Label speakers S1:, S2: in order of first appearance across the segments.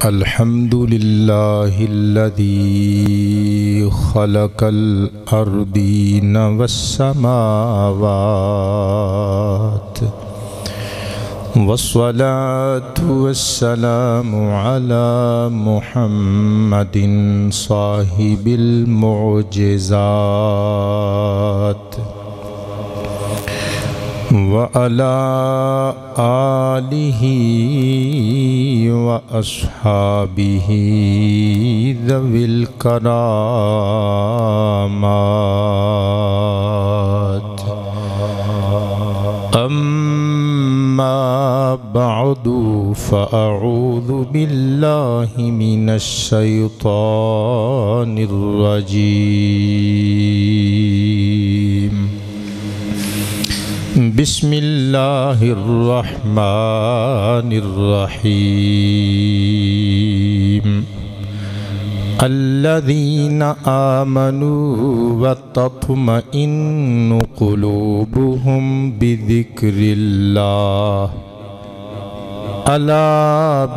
S1: الحمد لله الذي خلق الأرضين والسماوات والصلاة والسلام على محمد صاحب المعجزات وعلى آله وأصحابه ذوي الكرامات أما بعد فأعوذ بالله من الشيطان الرجيم بسم الله الرحمن الرحيم الذين آمنوا وتطمئن قلوبهم بذكر الله ألا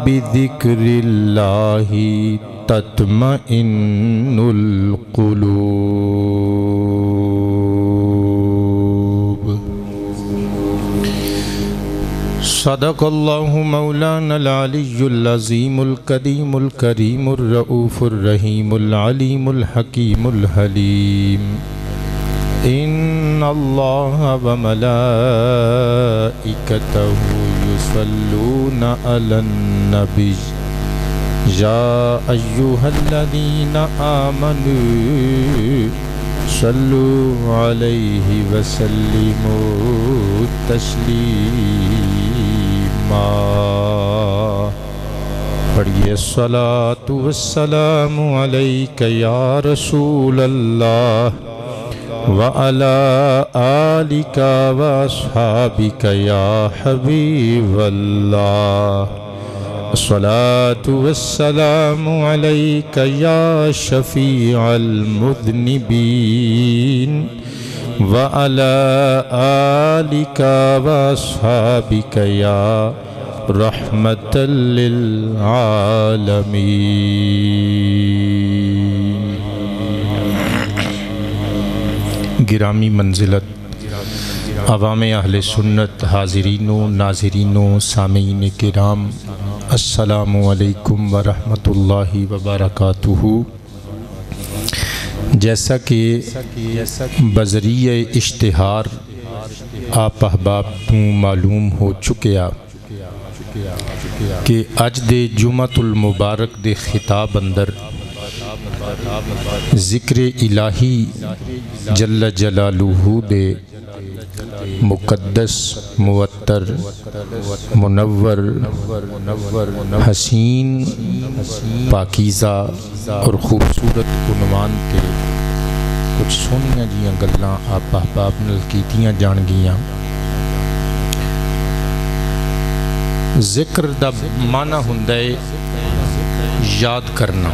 S1: بذكر الله تطمئن القلوب صدق الله مولانا العلي العظيم القديم الكريم الرؤوف الرحيم العليم الحكيم الحليم إن الله وملائكته يصلون على النبي يا أيها الذين آمنوا صلوا عليه وسلموا تسليما پڑھیے الصلاة والسلام علیک یا رسول اللہ وعلى آلك وأصحابك يا حبيب الله الصلاة والسلام عليك يا شفيع المذنبين وعلى آلك وأصحابك يا رحمة للعالمين گرامی منزلت عوام اہل سنت حاضرین و ناظرین و سامعین کرام السلام علیکم ورحمۃ اللہ وبرکاتہ۔ جیسا کہ بذریعہ اشتہار آپ احباب کو معلوم ہو چکیا کہ اج دے جمعۃ المبارک دے خطاب اندر ذکر الہی جل جلالہ دے مقدس معطر منور حسین پاکیزہ اور خوبصورت عنوان تے کچھ سونیاں جیاں گلاں آپ احباب نال کیتیاں جان گیاں۔ ذکر دا معنی ہوندا ہے یاد کرنا۔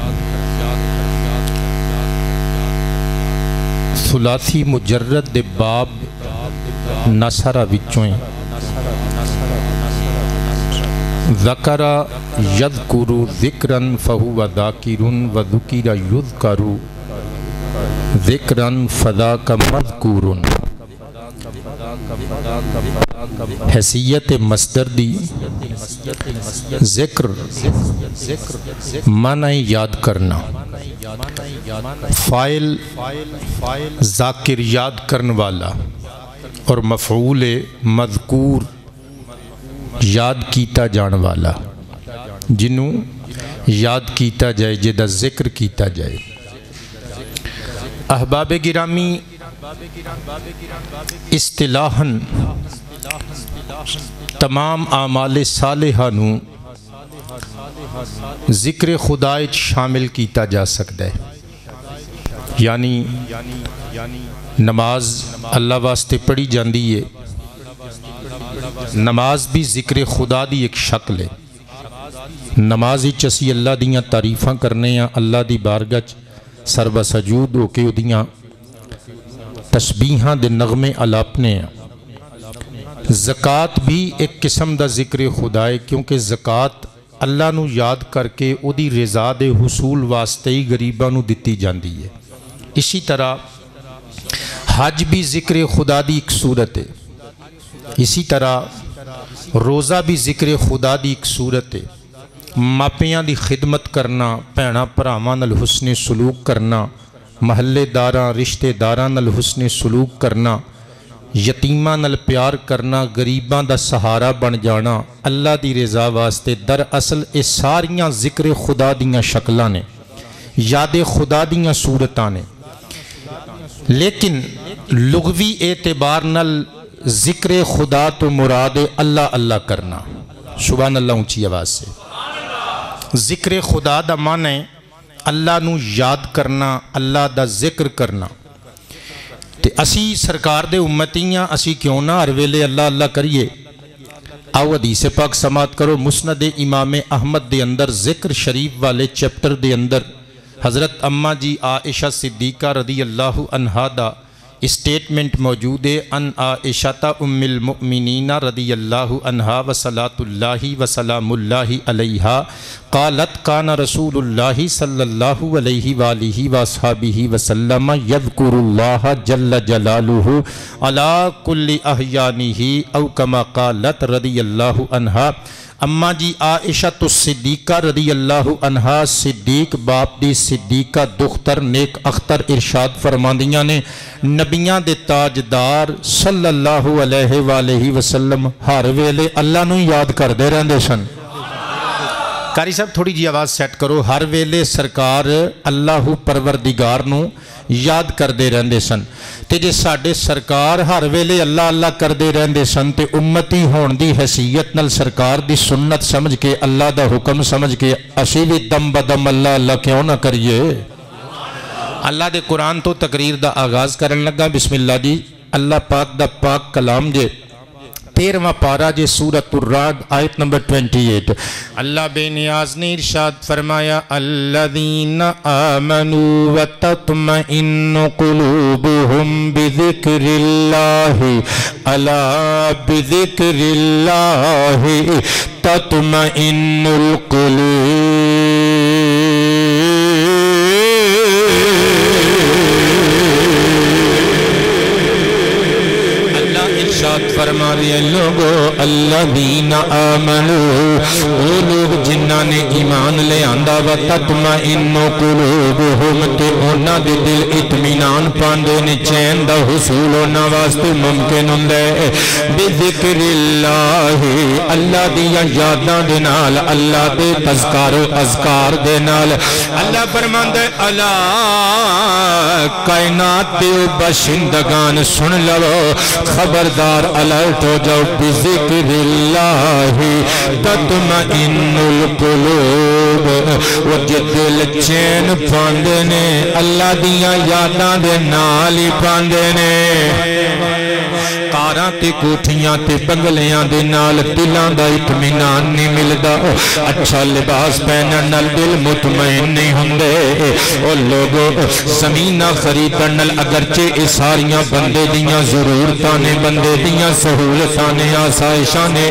S1: ثلاثی مجرد دے باب نصرہ وچوں ذکر یذکر ذکرا فہو ذاکر و ذکر یذکر ذکرا فذاک مذکور۔ حیثیت مصدر دی ذکر معنی یاد کرنا، فاعل ذاکر یاد کرن والا، اور مفعول مذکور یاد کیتا جان والا، جنوں یاد کیتا جائے، جدا ذکر کیتا جائے۔ احباب گرامی اصطلاحاً تمام اعمال صالحہ نو ذکر خدا شامل کیتا جا سکتا ہے، یعنی نماز اللہ واسطے پڑھی جاندی ہے، نماز بھی ذکر خدا دی ایک شکل ہے۔ نماز اسی اللہ دیاں تعریفاں کرنے ہیں، اللہ دی بارگاہ سربہ سجود ہو کے دیاں تسبیحاں دے نغمے الاپنے ہیں۔ زکوٰۃ بھی ایک قسم دا ذکر خدا ہے، کیونکہ زکوٰۃ اللہ نو یاد کر کے او دی رضا دے حصول واسطے ہی غریباں نو دتی جاندی ہے۔ اسی طرح حج بھی ذکر خدا دی ایک صورت ہے، اسی طرح روزہ بھی ذکر خدا دی ایک صورت ہے، ماپیاں دی خدمت کرنا، بھیناں بھراواں نال حسن سلوک کرنا، محلے داراں رشتے داراں نال حسن سلوک کرنا، یتیماں نال پیار کرنا، غریباں دا سہارا بن جانا، اللہ دی رضا واسطے در اصل اے ساریاں ذکر خدا دیاں شکلاں نے، یاد خدا دیاں صورتاں نے۔ لیکن لغوی اعتبار نال ذکر خدا تو مراد اللہ اللہ کرنا، سبحان اللہ اونچی آواز سے۔ ذکر خدا دا معنی ہے اللہ نو یاد کرنا، اللہ دا ذکر کرنا۔ تے اسی سرکار دے امتیاں اسی کیوں نہ ہر ویلے اللہ اللہ کریے؟ آؤ حدیث پاک سماعت کرو، مسند امام احمد دے اندر ذکر شریف والے چیپٹر دے اندر حضرت اماں جی عائشہ صدیقہ رضی اللہ عنہا دا اسٹیٹمنٹ موجود ہے، ان عائشہ ام المؤمنین رضی اللہ عنہا وصلاۃ اللہ وسلام اللہ علیہا قالت کان رسول اللہ صلی اللہ علیہ وآلہ وصحبہ وسلم یذکر اللہ جل جلالہ علی کل احیانہ او کما قالت رضی اللہ عنہا۔ اماں جی عائشہ تو صدیقہ رضی اللہ عنہا صدیق باپ دی صدیقہ دختر نیک اختر ارشاد فرماندیاں نے نبیاں دے تاجدار صلی اللہ علیہ وآلہ وسلم ہر ویلے اللہ نو یاد کر دے رہندے سن۔ قاری صاحب تھوڑی جی آواز سیٹ کرو، ہر ویلے سرکار اللہ پروردگار نو یاد کر دے رہندے سن۔ تے جے ساڈے سرکار ہر ویلے اللہ اللہ کر دے رہندے سن تے امتی ہون دی حیثیت نال سرکار دی سنت سمجھ کے اللہ دا حکم سمجھ کے اسی بھی دم بدم اللہ اللہ کیوں نہ کریے؟ اللہ دے قرآن تو تقریر دا آغاز کرن لگا، بسم اللہ جی، اللہ پاک دا پاک کلام جے 13واں پارہ جے سورۃ الرعد آیت نمبر 28۔ اللہ بے نیاز نے ارشاد فرمایا الذین آمنوا وتطمئن قلوبهم بذکر اللہ الا بذکر اللہ تطمئن القلوب۔ فرما رہے لوگو الذین آمنوا، وہ لوگ جنہاں نے ایمان لے آندہ و تطمئن قلوبہم تے انہاں دے دل اطمینان پاندے نے، چین دا حصول ہونا واسطے ممکن ہوندے بذکر اللہ، اللہ دیا یاداں دے نال، اللہ دے تذکار و اذکار دے نال۔ اللہ فرماندے الا کائنات دے باشندگان سن لو، خبردار الرٹ ہو جاؤ، بذکر اللہ تطمئن القلوب، وہ جے دل چین پاندے نے اللہ دیاں یاداں دے نال ہی پاندے نے۔ کاراں تے کوٹھیاں تے بنگلیاں دے نال دلاں دا اطمینان نہیں ملدا، اچھا لباس پہنن نال دل مطمئن نہیں ہوندے۔ او لوگو زمیناں خریدن نال اگرچہ اے ساریاں بندے دیاں ضرورتاں نے، بندے دیاں سہولتاں نے، آسائشاں نے،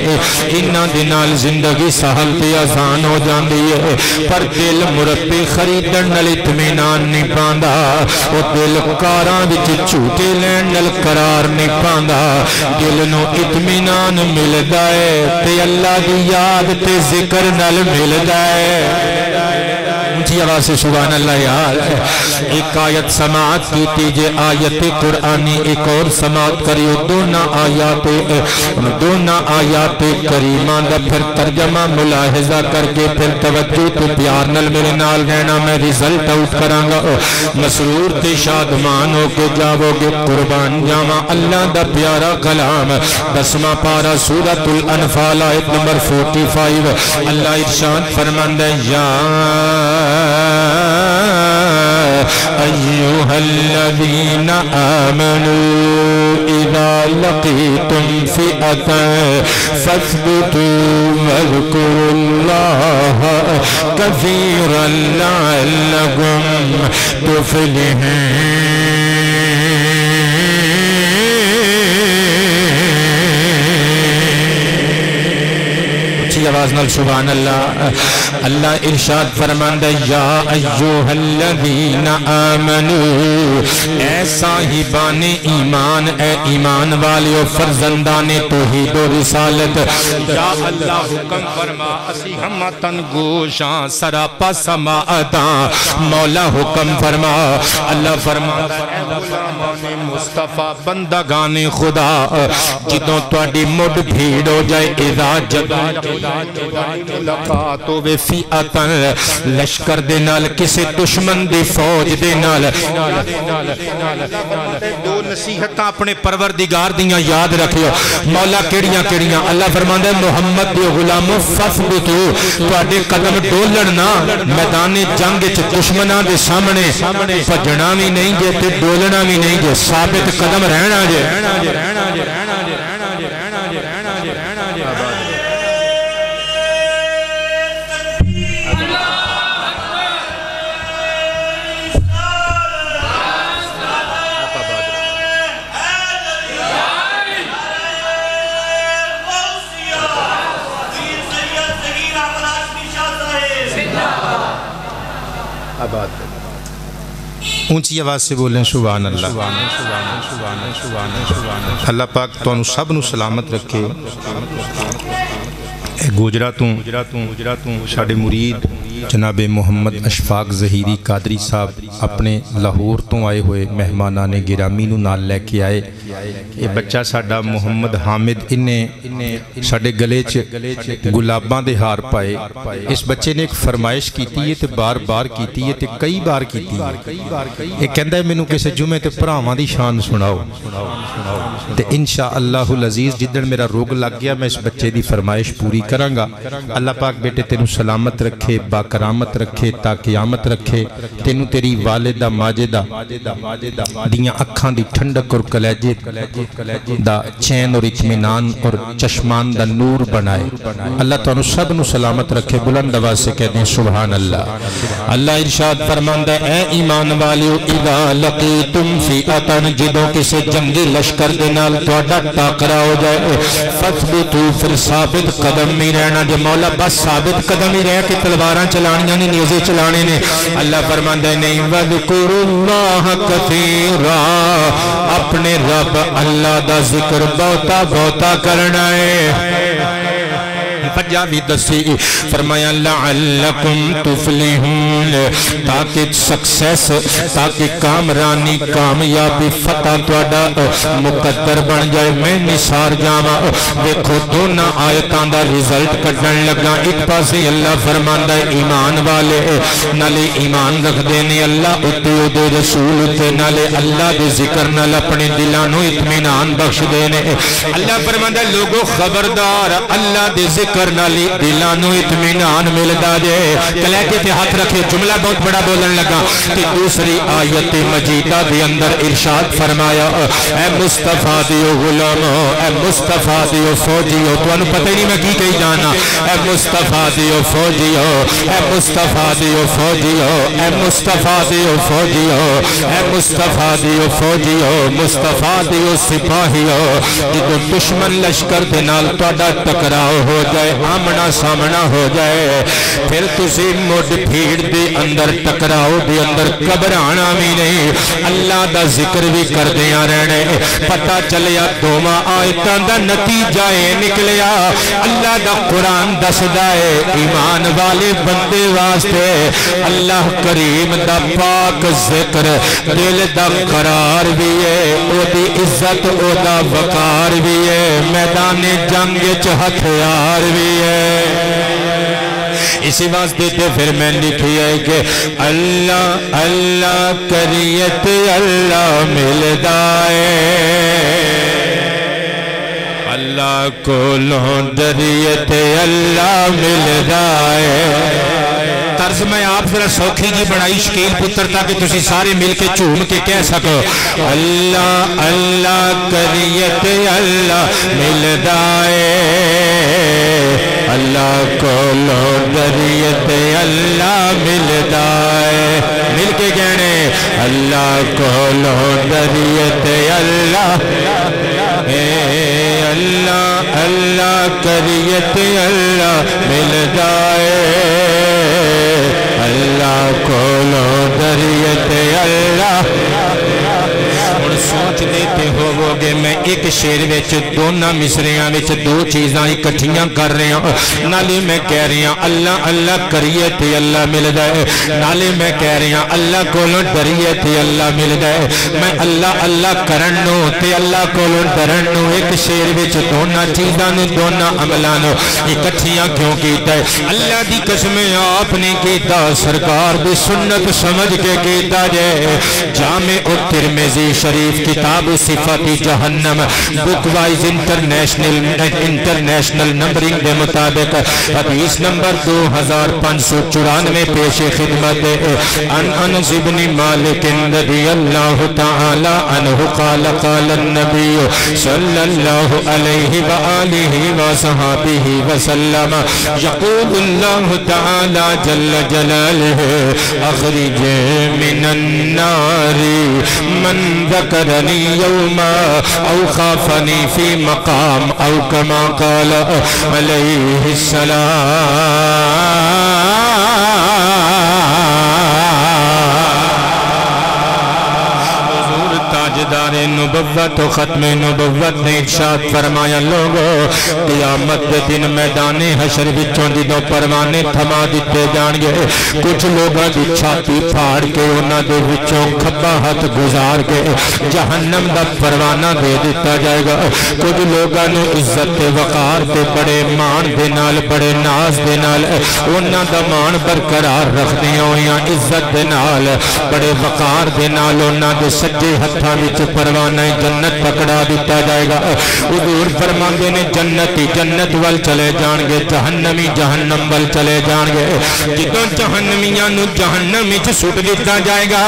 S1: انہاں دے نال زندگی سہل تے آسان ہو جاندی ہے، پر دل مربے خریدن نال اطمینان نہیں پاندا، او دل کاراں وچ جھوٹے لین نال قرار نہیں پاندا۔ دل نو اطمینان ملدا ہے تے اللہ دی یاد تے ذکر نال ملدا ہے۔ اونچی آواز سے سبحان اللہ یار۔ ایک آیت سماعت کیتی جے آیت قرآنی، ایک اور سماعت کریو، دونوں آیات کریمان دا پھر ترجمہ ملاحظہ کر کے پھر توجہ تو پیار نل میرے نال رہنا، میں ریزلٹ آؤٹ کرانگا، مسرور تے شادمان ہو کے جاؤ گے، قربان جاواں اللہ دا پیارا کلام۔ 10واں پارہ سورۃ الانفال آیت نمبر 45، اللہ ارشاد فرماندہ یا ایوہا الذین آمنوا اذا لقیتم فئتا فاثبتوا واذکروا اللہ کثیرا لعلکم تفلحون۔ آواز نال سبحان اللہ. اللہ ارشاد فرماندا یا ایھا الذین آمنو، اے صاحبان ایمان، اے ایمان والیو فرزندان توحید و رسالت، یا اللہ حکم فرما اسی ہمتن گوشاں سراپا سماعتاں، مولا حکم فرما. اللہ فرماندا اے غلامان مصطفیٰ بندگان خدا، جدوں تواڈی مڈ بھیڑ ہو جائے، اذا جدا ملاقات ہوے فئاتن لشکر دے نال، کسے دشمن دی فوج دے نال. دو نصیحتاں اپنے پروردگار دیاں یاد رکھیو. مولا کیڑیاں کیڑیاں؟ اللہ فرماندا ہے محمد دے غلامو فثبتو، تواڈے قدم ڈولن نہ میدان جنگ وچ دشمناں دے سامنے بھجنا بھی نہیں جے تے ڈولنا بھی نہیں جے، ثابت قدم رہنا جے. اونچی آواز سے بولیں سبحان اللہ. اللہ پاک تو انہوں سب نو سلامت رکھے. گوجراتوں ساڑے مرید جناب محمد اشفاق ظہیری قادری صاحب اپنے لاہور تو آئے ہوئے مہمانان گرامی نو نال لے کے آئے. یہ بچہ ساڑا محمد حامد انہیں ساڑے گلے گلاباں دے ہار پائے. اس بچے نے ایک فرمائش کیتی ہے تے بار بار کیتی ہے تے کئی بار کیتی ہے. یہ کہندہ ہے میں نو کسے جمعے تے پراواں دی شان سناؤ تے انشاءاللہ العزیز جدن میرا روگ لگ گیا میں اس بچے دی فرمائش پوری کرانگا. اللہ پاک بیٹے تینو سلامت رکھے، با کرامت رکھے، تا قیامت رکھے. تینو تیری والدہ ماجدہ دیاں اکھاں دی ٹھنڈک اور کلیجے دا چین اور اطمینان اور چشمان دا نور بنائے. اللہ تو انہوں سب نو سلامت رکھے. بلند آواز سے کہہ دیں سبحان اللہ. اللہ ارشاد فرماندہ اے ایمان والیو اذا لقیتم فئاتن، جدوں کسے جنگی لشکر دے نال تواڈا ٹاکرا ہو جائے، فثبتو، پھر ثابت قدم میں رہنا. جو مولا بس ثابت قدم ہی رہ کے تلواراں چلانیاں نے، نیزے چلانے نے. اللہ فرماندہ نہیں وَذْكُرُوا اللَّهَ كَثِيرًا، اپنے رب اللہ دا ذکر بہتا بہتا کرنا ہے. فجاوی دسی فرمایا لعلکم تفلحون، تاکہ سکسیس، تاکہ کامرانی، کامیابی، فتح تواڈا مقدر بن جائے. میں نثار جاواں دیکھو دونوں آیتاں دا رزلٹ کڈن لگا. ایک پاسے اللہ فرماندا ہے ایمان والے نالے ایمان رکھ دینے اللہ اتے دے رسول اتے نالے اللہ دے ذکر نال اپنے دلاں نو اطمینان بخش دینے. اللہ فرماندا ہے لوگو خبردار، اللہ دے ذکر نالی دلانو اطمینان ملدا جے. کلیجے تے ہاتھ رکھے. جملہ بہت بڑا بولن لگا کہ دوسری آیت مجیدہ دے اندر ارشاد فرمایا اے مصطفیٰ دیو غلامو، اے مصطفیٰ دیو فوجیو. تو انہوں پتہ ہی نہیں میں کی کہی جانا. اے مصطفیٰ دیو فوجیو، اے مصطفیٰ دیو فوجیو، اے مصطفیٰ دیو فوجیو، اے مصطفیٰ دیو فوجیو، مصطفیٰ دیو سپاہیو. جدو دشمن لشکر دے نال تواڈا ٹکراؤ ہو جائے، آمنا سامنا ہو جائے، پھر تسی مڈ بھیڑ دے اندر ٹکراؤ دے اندر گھبرانا بھی نہیں، اللہ دا ذکر بھی کر دیا رہنے. پتہ چلیا دوما آیتاں دا نتیجہ نکلیا. اللہ دا قرآن دسدا ہے ایمان والے بندے واسطے اللہ کریم دا پاک ذکر دل دا قرار بھی ہے، او دی عزت او دا وقار بھی ہے، میدان جنگ وچ ہتھیار بھی ہے. اسی واسطے تے پھر میں لکھی ہے کہ اللہ اللہ کریت اللہ ملدا ہے، اللہ کو لوندریت اللہ ملدا ہے. طرز میں آپ ذرا سوکھی کی بڑائی شکیل پتر تاکہ تسی سارے مل کے چوم کے کہہ سکو اللہ اللہ کریت اللہ ملدا ہے، اللہ کو لوندریت اللہ ملدا ہے. مل کے کہنے اللہ کو لوندریت اللہ اللہ اللہ کریت اللہ ملدا ہے اللہ کولو دریت اللہ سوچ دیتے ہو گے میں ایک شعر وچ دونوں مصریاں وچ دو چیزاں اکٹھیاں کر رہا ہوں نالے میں کہہ رہا ہوں اللہ اللہ کریے تے اللہ ملدا ہے نالے میں کہہ رہا ہوں اللہ کولوں ڈریے تے اللہ ملدا ہے میں اللہ اللہ کرن نو تے اللہ کولوں ڈرن نو ایک شعر وچ دونوں چیزاں نو دونوں عملاں نو اکٹھیاں کیوں کیتا ہے اللہ دی قسم آپ نے کیتا سرکار دی سنت سمجھ کے کیتا جے جامع ترمذی شریف کتاب صفات جہنم بک وائز انٹرنیشنل نمبرنگ کے مطابق حدیث نمبر 2594 پیش خدمت ان انس بن مالک رضی اللہ تعالی عنہ قال قال النبی صلی اللہ علیہ وآلہ وصحابہ وسلم یقول اللہ تعالی جل جلالہ اخرج من النار من ذکرنی یوما او خافنی فی مقام او کما قال علیہ السلام تاجدار نبوت و ختم نبوت نے ارشاد فرمایا لوگو قیامت دن میدان حشر وچوں جدوں پروانے تھما دیتے جان گے کچھ لوگاں دی چھاتی پھاڑ کے انہاں دے وچوں کھبا ہاتھ گزار کے جہنم دا پروانہ دے دیتا جائے گا کچھ لوگاں نو عزت تے وقار تے بڑے مان دے نال بڑے ناز دے نال انہاں دا مان برقرار رکھدے ہویاں عزت دے نال بڑے وقار دے نال انہاں دے سجے ہتھاں وچ پروانہ جنت پکڑا دیتا جائے گا حضور فرماندے نے جنتی جنت وال چلے جان گے جہنمی جہنم وال چلے جان گے جدوں جہنمیاں نو جہنم وچ سٹ دیتا جائے گا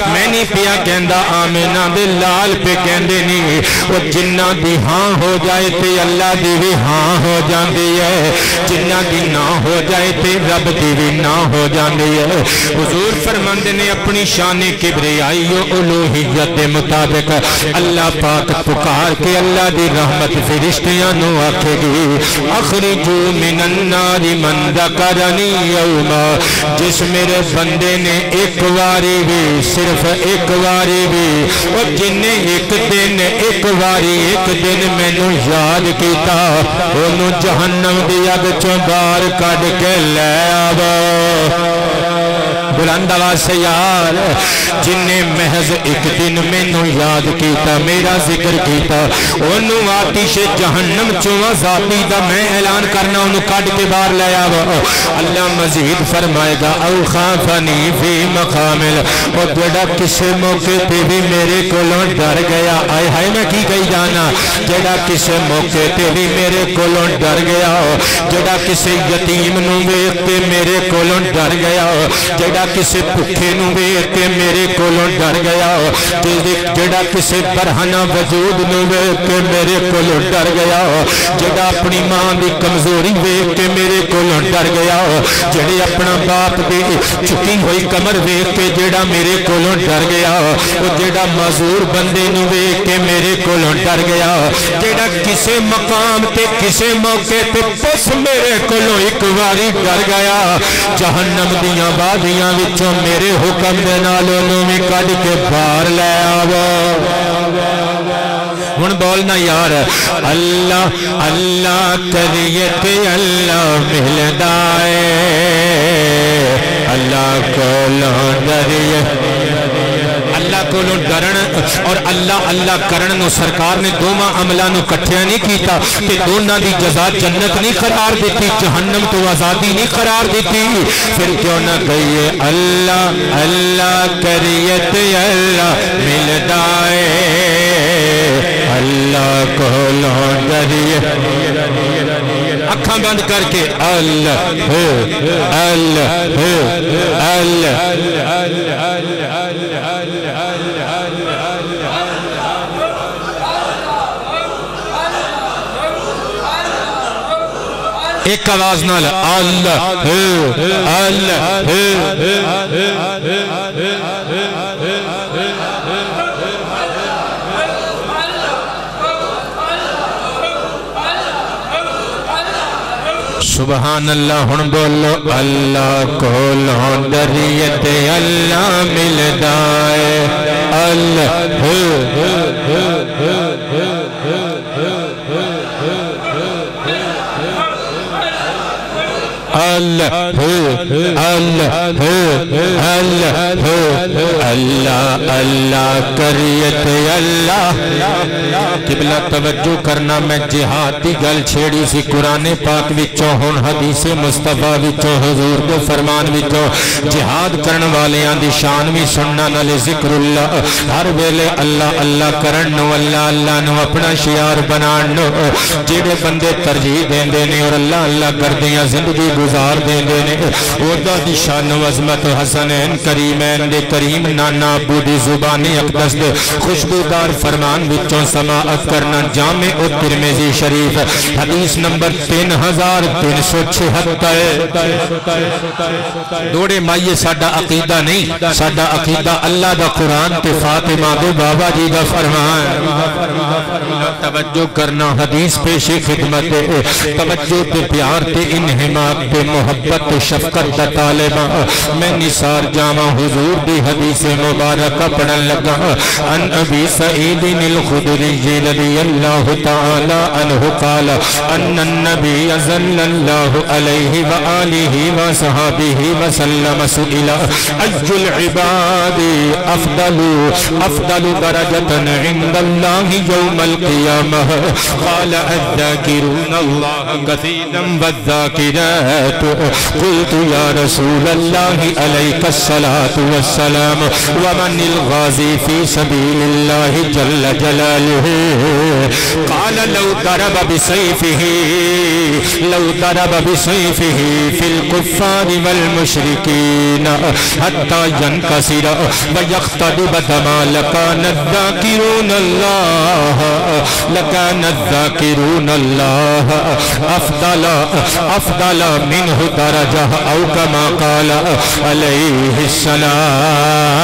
S1: میں نہیں پیا کہندا آمینہ دے لال پہ کہندے نہیں او جنہ دی ہاں ہو جائے تے اللہ دی بھی ہاں ہو جاندی ہے جنہ دی نہ ہو جائے تے رب دی بھی نہ ہو جاندی ہے حضور فرماندے نے اپنی شان کبریائی و الوہیت دے مطابق اللہ پاک پکار کے اللہ دی رحمت فرشتیاں نو آکھے گی اخرجو من النار من ذکرنی یوما جس میرے بندے نے ایک واری بھی صرف ایک واری بھی اور جن نے ایک دن میں نو یاد کیتا انہوں جہنم دی اگ چوں باہر کڈ کے لے آوا بلند آواز سے یار جن نے محض ایک دن میں نو یاد کیتا میرا ذکر کیتا انہوں آتش جہنم چوہ ذاتی دا میں اعلان کرنا انہوں کٹ کے بار لے آوا اللہ مزید فرمائے گا او خافنی فی مقامل اور جڑا کسے موقع پہ بھی میرے کولوں ڈر گیا آئے ہائے میں کی گئی جانا جڑا کسے موقع پہ بھی میرے کولوں ڈر گیا جڑا کسے یتیم نو ویکھ کے میرے کولوں ڈر گیا جڑا کسے بھکھے نو ویکھ کے میرے کولوں ڈر گیا جڑا کسے برہنہ وجود نو ویکھ کے میرے کولوں ڈر گیا جڑا اپنی ماں دی کمزوری ویکھ کے میرے کولوں ڈر گیا جڑے اپنا باپ دی چکی ہوئی کمر ویکھ کے جڑا میرے کولوں ڈر گیا جڑا معذور بندے نو ویکھ کے میرے کولوں ڈر گیا جڑا کسے مقام تے کسے موقع تے بس میرے کولوں ایک واری ڈر گیا جہنم دیاں بادیاں وچوں میرے حکم دے نال انہوں میں کڈ کے باہر لے آوا ہن بولنا یار اللہ اللہ کریے تے اللہ ملدا اے اللہ کولوں ڈریے اللہ کو ڈرن اور اللہ اللہ کرن نو سرکار نے دوواں عملاں نو کٹھیا نہیں کیتا تے دونوں دی جزا جنت نہیں قرار دیتی جہنم تو آزادی نہیں قرار دیتی پھر کیوں نہ کہیے اللہ اللہ کریے تے اللہ ملدا اے اللہ کو ڈریے اکھاں بند کر کے اللہ اللہ اللہ ایک آواز نال اللہ اللہ سبحان اللہ ہن بولو اللہ کولوں دریت اللہ ملدا ہے اللہ اللہ اللہ اللہ اللہ کریت اللہ قبلہ توجہ کرنا میں جہاد دی گل چھیڑی سی قرآن پاک وچوں ہن حدیث مصطفیٰ وچوں حضور دے فرمان وچوں جہاد کرن والیاں دی شان بھی سننا نالے ذکر اللہ ہر ویلے اللہ اللہ کرن نو اللہ اللہ نو اپنا شعار بنان نو جڑے بندے ترجیح دیندے نے اور اللہ اللہ کردیاں زندگی گزار دیندے نے اودا دی شان و عظمت حسنین کریمین دے کریم نانا ابو دی زبان اقدس دے خوشبودار فرمان وچوں سماعت کرنا جامع ترمذی شریف حدیث نمبر 3376 دوڑے مائیے ساڈا عقیدہ نہیں ساڈا عقیدہ اللہ دا قرآن تے فاطمہ دو بابا جی دا فرمان توجہ کرنا حدیث پیش خدمت توجہ تے پیار تے انہماک تے محبت تے شفقت دا طالبہ میں نثار جامع حضور دی حدیث مبارکہ پڑھن لگا ان ابی سعید الخدری رضی اللہ تعالی عنہ قال ان النبی صلی اللہ علیہ وآلہ وصحابہ وسلم سئل ای العباد افضل درجة عند اللہ یوم القیامہ قال الذاکرون اللہ کثیرا والذاکرات قلت یا رسول اللہ علیک الصلاة والسلام ومن الغازی فی سبیل اللہ جل جلالہ قال لو ضرب بسيفه في الكفار والمشركين حتى ينكسر ويقتضب دما لكان الذاكرون الله أفضل منه درجة أو كما قال عليه السلام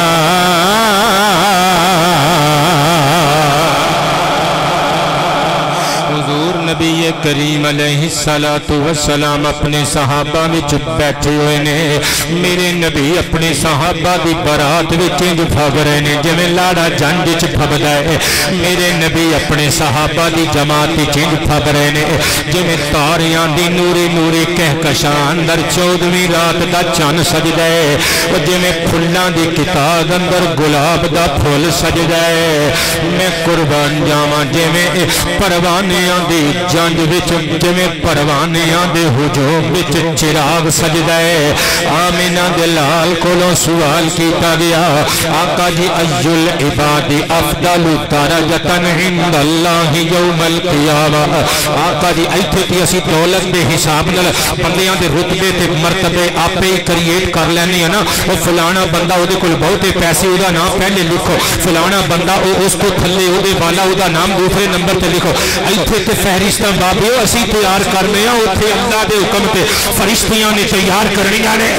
S1: حضور نبی کریم علیہ السلام اپنے صحابہ وچ بیٹھے ہوئے نے میرے نبی اپنے صحابہ دی برات وچ انج پھب رہے نے جویں لاڑا جنڈ وچ پھبدا ہے میرے نبی اپنے صحابہ دی جماعت وچ انج پھب رہے نے جویں تاریاں دی نوری نوری کہکشاں اندر 14ویں رات دا چن سجدا ہے او جویں پھلاں دی کتاب اندر گلاب دا پھول سجدا ہے میں قربان جاواں جویں پروانیاں دی جنج وچ جویں پروانیاں دے ہجوم وچ چراغ سجدا ہے آمینہ دے لال کولوں سوال کیتا گیا آقا جی ای العباد افضل درجۃ عند اللہ یوم القیامہ آقا جی ایتھے تے اسی دولت دے حساب نال بندیاں دے رتبے تے مرتبے آپے ہی کریٹ کر لینے ہیں نا او فلانا بندہ او دے کول بہتے پیسے او دا نام پہلے لکھو فلانا بندہ او اس کو تھلے او دے والا او دا نام دوسرے نمبر تے لکھو ایتھے تے فہرستاں بابے اسی تیار کرنے ہیں اوتھے اللہ دے حکم تے فرشتیاں نے تیار کرنیاں نے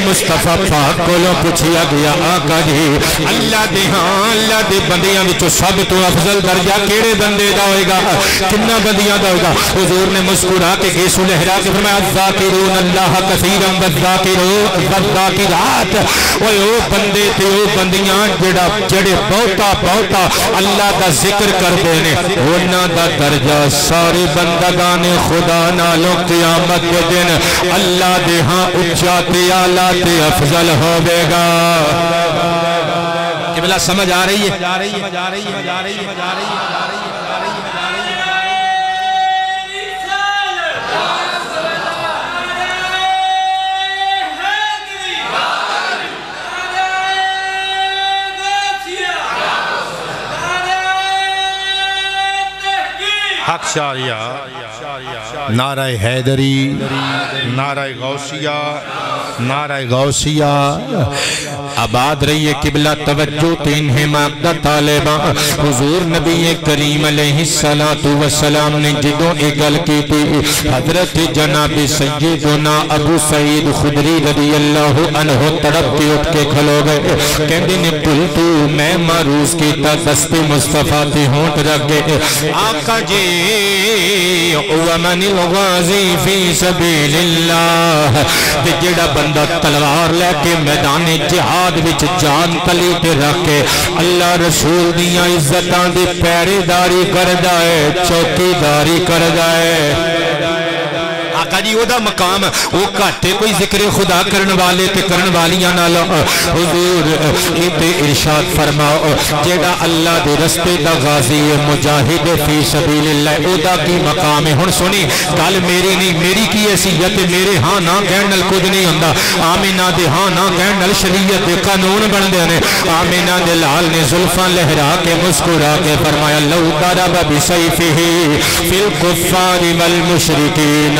S1: مصطفیٰ پاک کولوں پوچھیا گیا آقا جی اللہ دے ہاں اللہ دے بندیاں وچوں سب تو افضل درجہ کیڑے بندے دا ہوئے گا کتنا بندیاں دا ہوئے گا حضور نے مسکرا کے گیسو لہرا کے فرمایا الذاکرون اللہ کثیرا والذاکرات اوے او بندے تے او بندیاں جڑے بہتا اللہ دا ذکر کردے نے انہاں دا درجہ سارے بندگان خدا نالوں قیامت کے دن اللہ دے ہاں اچھا تے اعلیٰ تے افضل ہوے گا قبلہ سمجھ آ رہی ہے حق شاریہ نعرہ حیدری نعرہ غوثیہ آباد رہی ہے قبلہ توجہ تین حماقہ طالبہ حضور نبی کریم علیہ السلام نے جدوں اگل کی تھی حضرت جناب سیدنا ابو سعید خدری رضی اللہ عنہ تڑپ کے اٹھ کے کھلو گئے کہندے نے پلتو میں معروض کیتا دست مصطفیٰ تے ہونٹ رکھ گئے آقا جی ومن الغازی فی سبیل اللہ تے جڑا بندہ تلوار لے کے میدان جہاد وچ جان تلی تے رکھ کے اللہ رسول دیاں عزتاں دی پیرے داری کر جائے چوکی داری کر جائے آقا جی وہ دا مقام وہ کھاتے کوئی ذکر خدا کرن والے تے کرن والیاں نال حضور تے ارشاد فرماؤ جیڑا اللہ دے رستے دا غازی مجاہد فی سبیل اللہ او دا کی مقام ہے ہن سنی گل میری نہیں میری کی حیثیت میرے ہاں نہ کہن نال کچھ نہیں ہوندا آمینہ دے ہاں نہ کہن نال شریعت دے قانون بندے نے آمینہ دے لال نے زلفاں لہرا کے مسکرا کے فرمایا لو ضرب بسیفہ فی الکفار والمشرکین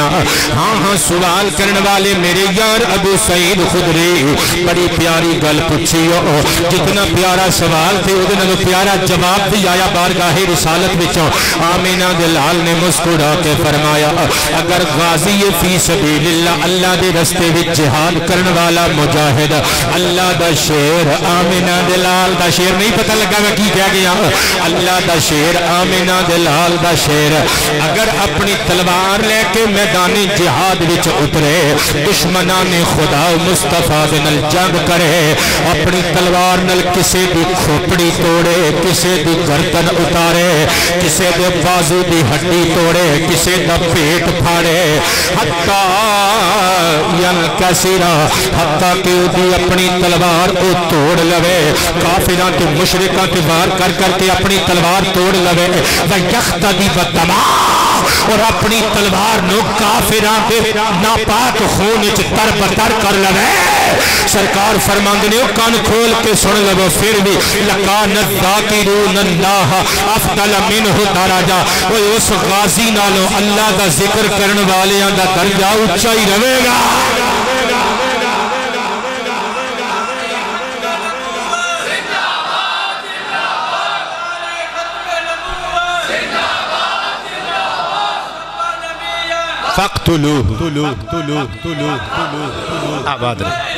S1: ہاں ہاں سوال کرنے والے میرے یار ابو سعید خدری بڑی پیاری گل پوچھی ہو جتنا پیارا سوال تھے ادھے پیارا جواب بھی آیا بارگاہ رسالت بچوں آمینہ دلال نے مسکرا کے فرمایا اگر غازی فی سبیل اللہ اللہ دے رستے بھی جہاد کرنے والا مجاہد اللہ دا شیر آمینہ دلال دا شیر نہیں پتہ لگا میں کی کہہ گیا اللہ دا شیر آمینہ دلال دا شیر اگر اپنی تلوار لے کے میدانی جہاد وچ اترے دشمنان خدا مصطفیٰ نل جنگ کرے اپنی تلوار نل کسے دی کھوپڑی توڑے کسے دی گردن اتارے کسے دے بازو دی ہڈی توڑے کسے دا پیٹ پھاڑے حتیٰ ینکسرا حتیٰ کہ دی اپنی تلوار کو توڑ لوے کافران کے مشرکان کے وار کر کر کے اپنی تلوار توڑ لوے وَيَخْتَدِي بَالدَّمَاء اور اپنی تلوار نو کافران کے ناپاک خون اچ تر بتر کر لگے سرکار فرماندنے کان کھول کے سن لگو پھر بھی لَقَانَ الذَّاكِرُونَ اللَّهَ أَفْضَلَ مِنْهُ دَرَجَةً وہ اس غازی نالو اللہ دا ذکر کرن والیاں دا درجہ اونچا ہی رہے گا فَاقْتُلُوهُ آباد رہے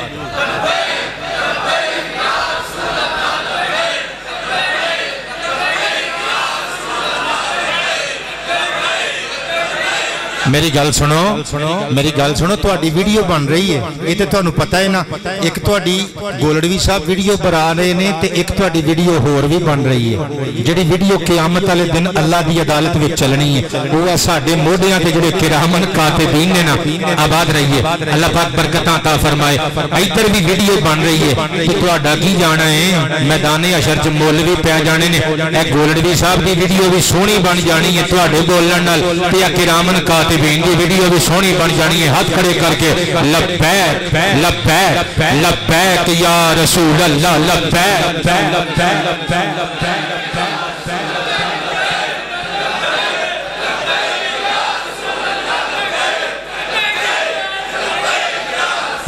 S1: میری گل سنو تو آڈی ویڈیو بن رہی ہے یہ تو تھانو پتہ ہے نا ایک تو آڈی گولڑوی صاحب ویڈیو برا رہے نے تے ایک تو آڈی ویڈیو ہور بھی بن رہی ہے جڑی ویڈیو قیامت والے دن اللہ دی عدالت میں چلنی ہے وہ ساڈے موڈیاں تے جڑے کرامن کاتبین نے نا آباد رہی ہے اللہ پاک برکتاں عطا فرمائے ادھر بھی ویڈیو بن رہی ہے تو آڈا کی جانا ہے میدان حشر چ مولوی پہ جانے نے اے گولڑوی صاحب دی ویڈیو بھی سونی بن جانی ہے تواڈے بولن نال تے کرامن کاتب دی ویڈیو بھی سونی بن جانی ہے ہاتھ کھڑے کر کے لبیک لبیک لبیک یا رسول اللہ لبیک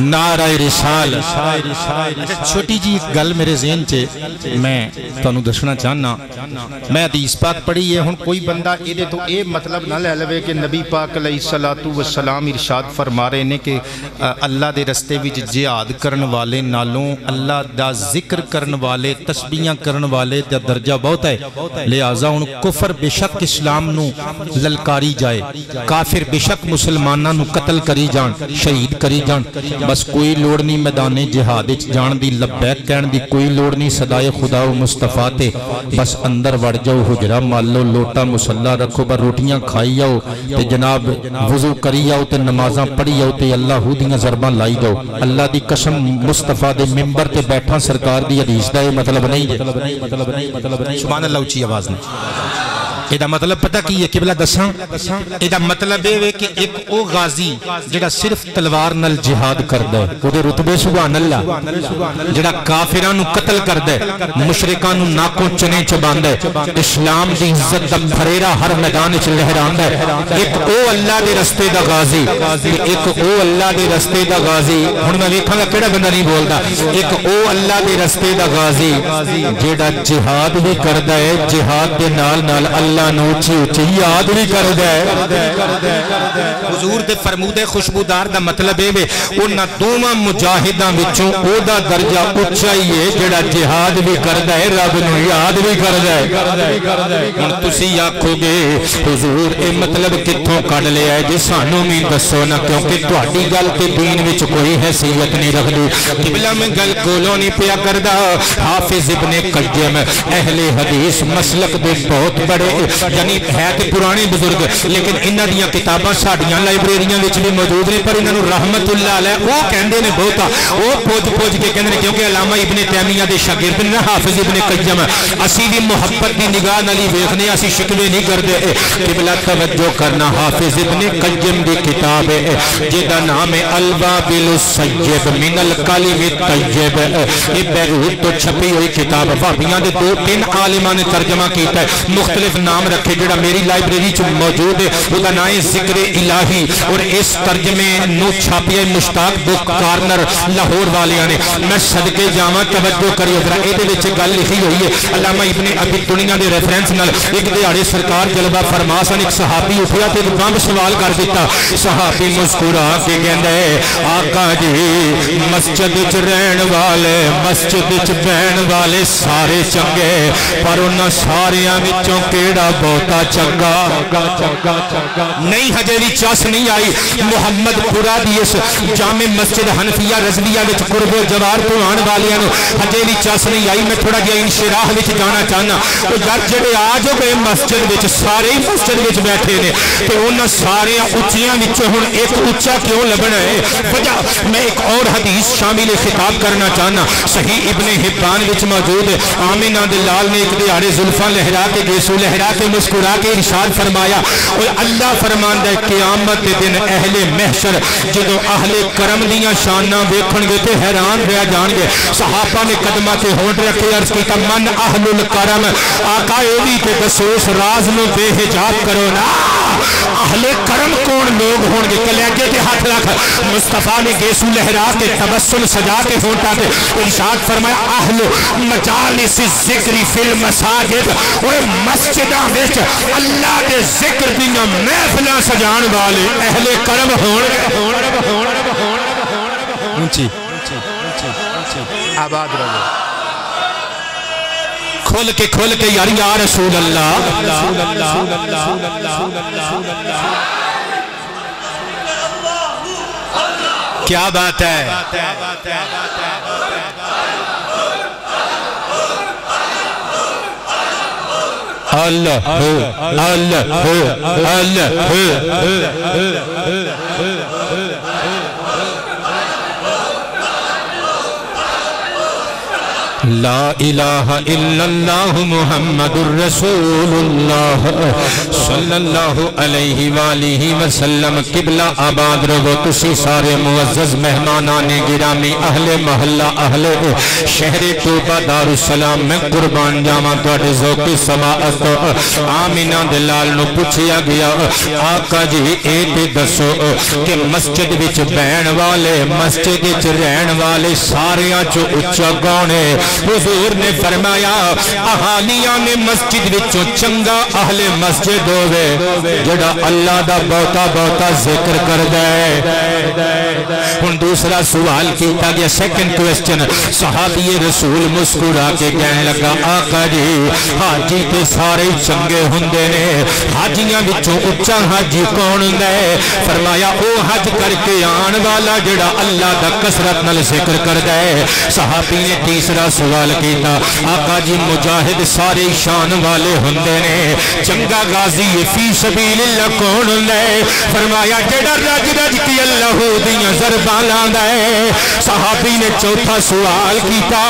S1: نعرہ رسال چھوٹی جی گل میرے ذہن چے میں تانوں دسنا چاہنا میں حدیث پاک پڑھی ہے ہن کوئی بندہ ایدے تو اے مطلب نہ لے لوے کہ نبی پاک علیہ السلام ارشاد فرما رہے نے کہ اللہ دے رستے وچ جہاد کرن والے نالوں اللہ دا ذکر کرن والے تسبیحاں کرن والے دا درجہ بہت ہے لہذا ہن کفر بے شک اسلام نو للکاری جائے کافر بے شک مسلماناں نو قتل کری جان شہید کری جان بس کوئی لوڑ نہیں میدان جہاد جان دی لبیک کہن دی کوئی لوڑ نہیں صدائے خدا و مصطفیٰ تے بس اندر وڑ جاؤ حجرہ مالو لوٹا مسلح رکھو بر روٹیاں کھائی جاؤ تے جناب وضو کری جاؤ تے نمازاں پڑھی جاؤ تے اللہ ہو دیاں ضرباں لائی جاؤ اللہ دی قسم مصطفیٰ دے ممبر تے بیٹھا سرکار دی حدیث دا یہ مطلب نہیں ہے سبحان اللہ اچھی آواز نہیں یہ مطلب پتہ کی ہے قبلہ دساں؟ یہ مطلب ہے کہ ایک او غازی جڑا صرف تلوار نال جہاد کردا ہے وہ دے رتبے سبحان اللہ، جڑا کافراں نو قتل کردا ہے، مشرکاں نو ناکوں چنے چباندا ہے، اسلام دی عزت دا پھریرا ہر میدان وچ لہراندا ہے، ایک او اللہ دے رستے دا غازی، ایک او اللہ دے رستے دا غازی، ہن میں ویکھاں گا کیڑا بندہ نہیں بولدا، ایک او اللہ دے رستے دا غازی جڑا جہاد بھی کردا ہے، جہاد دے نال نال اللہ نو اچھی اچھی یاد بھی کردا ہے۔ حضور دے فرمودے خوشبودار دا مطلب ہے انہاں دوواں مجاہداں وچوں او دا درجہ اونچا ہی ہے جڑا جہاد بھی کردا ہے، رب نو یاد بھی کردا ہے۔ ہن تسی آکھو گے حضور اے مطلب کتھوں کڈ لیا ہے جی سانوں بھی دسو نا، کیونکہ تہاڈی گل تے دین وچ کوئی حیثیت نہیں رکھدی۔ قبلہ میں گل کولوں نہیں پیا کردا، حافظ ابن قیم اہل حدیث مسلک دے بہت بڑے یعنی ہے تے پرانے بزرگ، لیکن انہاں دیاں کتاباں ساڈیاں لائبریریاں وچ بھی موجود نے، پر انہاں نوں رحمت اللہ علیہ وہ کہندے نے بہتا وہ پوج کے کہندے نے، کیونکہ علامہ ابن تیمیہ دے شاگرد نے حافظ ابن قیم، اسی بھی محبت دی نگاہ نال ویکھنے، اسی شکوے نہیں کردے۔ قبلہ توجہ کرنا، حافظ ابن قیم دی کتاب ہے جہدا نام ہے الوابل السیب من الکلم الطیب، یہ بیروت تو چھپی ہوئی کتاب، وہابیاں دے 2-3 عالماں نے ترجمہ کیتا ہے، مختلف نام رکھے، جڑا میری لائبریری چ موجود ہے وہ دا نام ذکر الہی، اور اس ترجمے نو چھاپیا مشتاق بک کارنر لاہور والیاں نے۔ میں صدقے جاواں توجہ کریو ذرا، اے دے وچ گل لکھی ہوئی ہے علامہ ابن ابی دنیا دے ریفرنس نال، ایک دیہاڑے سرکار جلوہ فرما سن، ایک صحابی اٹھیا تے ایک بمب سوال کر دیتا، صحابی مسکرا کے کہندا ہے آقا جی مسجد وچ رہن والے مسجد وچ بہن والے سارے چنگے، پر انہاں ساریاں وچوں کیڑا بہتا چنگا نہیں، ہجے بھی چس نہیں آئی محمد پورا دی اس جامع مسجد حنفیہ رضویہ وچ قرب و جوار تو آن والیاں نو ہجے بھی چس نہیں آئی۔ میں تھوڑا جہا انشراح وچ جانا چاہنا، وہ یار جڑے آ جو گئے مسجد وچ سارے مسجد وچ بیٹھے نے تے انہاں سارے اونچیاں وچوں ہن ایک اونچا کیوں لبنا ہے؟ وجہ میں ایک اور حدیث شامل خطاب کرنا چاہنا، صحیح ابن حبان وچ موجود ہے، آمنہ دے لال نے ایک دیہاڑے زلفاں لہرا کے گیسو لہرا کے مسکرا کے ارشاد فرمایا، اور اللہ فرماندا ہے قیامت دے دن اہل محشر جدوں اہل کرم دیاں شاناں ویکھن گے تے حیران رہ جان گے۔ صحابہ نے قدماں تے ہونٹ رکھے، عرض کیتا من اہل الکرم، آقا اے وی تے دسو اس راز نو بے حجاب کرو نا، اہل کرم کون لوگ ہون گے؟ کلیجے تے ہاتھ رکھ، مصطفیٰ نے گیسو لہرا کے تبسم سجا کے ہونٹا تے ارشاد فرمایا اہل مجالس الذکر فی المساجد، اور مسجداں وچ اللہ دے ذکر دیاں محفلاں سجان والے اہل کرم ہون گے۔ اونچی آباد رہو، کھول کے یار یا رسول اللہ، کیا بات ہے۔ اللہ اللہ اللہ لا الہ الا اللہ محمد الرسول اللہ صلی اللہ علیہ وآلہ وسلم۔ قبلہ آباد رہو تسی سارے معزز مہمانان گرامی، اہل محلہ اہل شہر توبہ دار السلام، میں قربان جاواں تواڈے ذوق سماعت۔ آمنہ دلال نو پوچھیا گیا آقا جی اے تے دسو کہ مسجد وچ بہن والے مسجد وچ رہن والے ساریاں چوں اچا کون ہے؟ حضور نے فرمایا اہالیاں نے مسجد وچوں چنگا اہل مسجد ہوئے جڑا اللہ دا بہتا بہتا ذکر کر دے۔ ہن دوسرا سوال کیتا گیا، سیکنڈ کوئسچن، صحابی رسول مسکرا کے کہنے لگا آقا جی حاجی تے سارے چنگے ہوندے نے، حاجیاں وچوں اچا حاجی کون ہوندا ہے؟ فرمایا او حج کر کے آن والا جڑا اللہ دا کثرت نال ذکر کر دے۔ صحابی نے تیسرا سوال سوال کیتا آقا جی مجاہد سارے شان والے ہوندے نے چنگا غازی فی سبیل اللہ کون ہوندا ہے فرمایا جڑا رج رج کے اللہ دیاں ضرباں لاندا ہے صحابی نے چوتھا سوال کیتا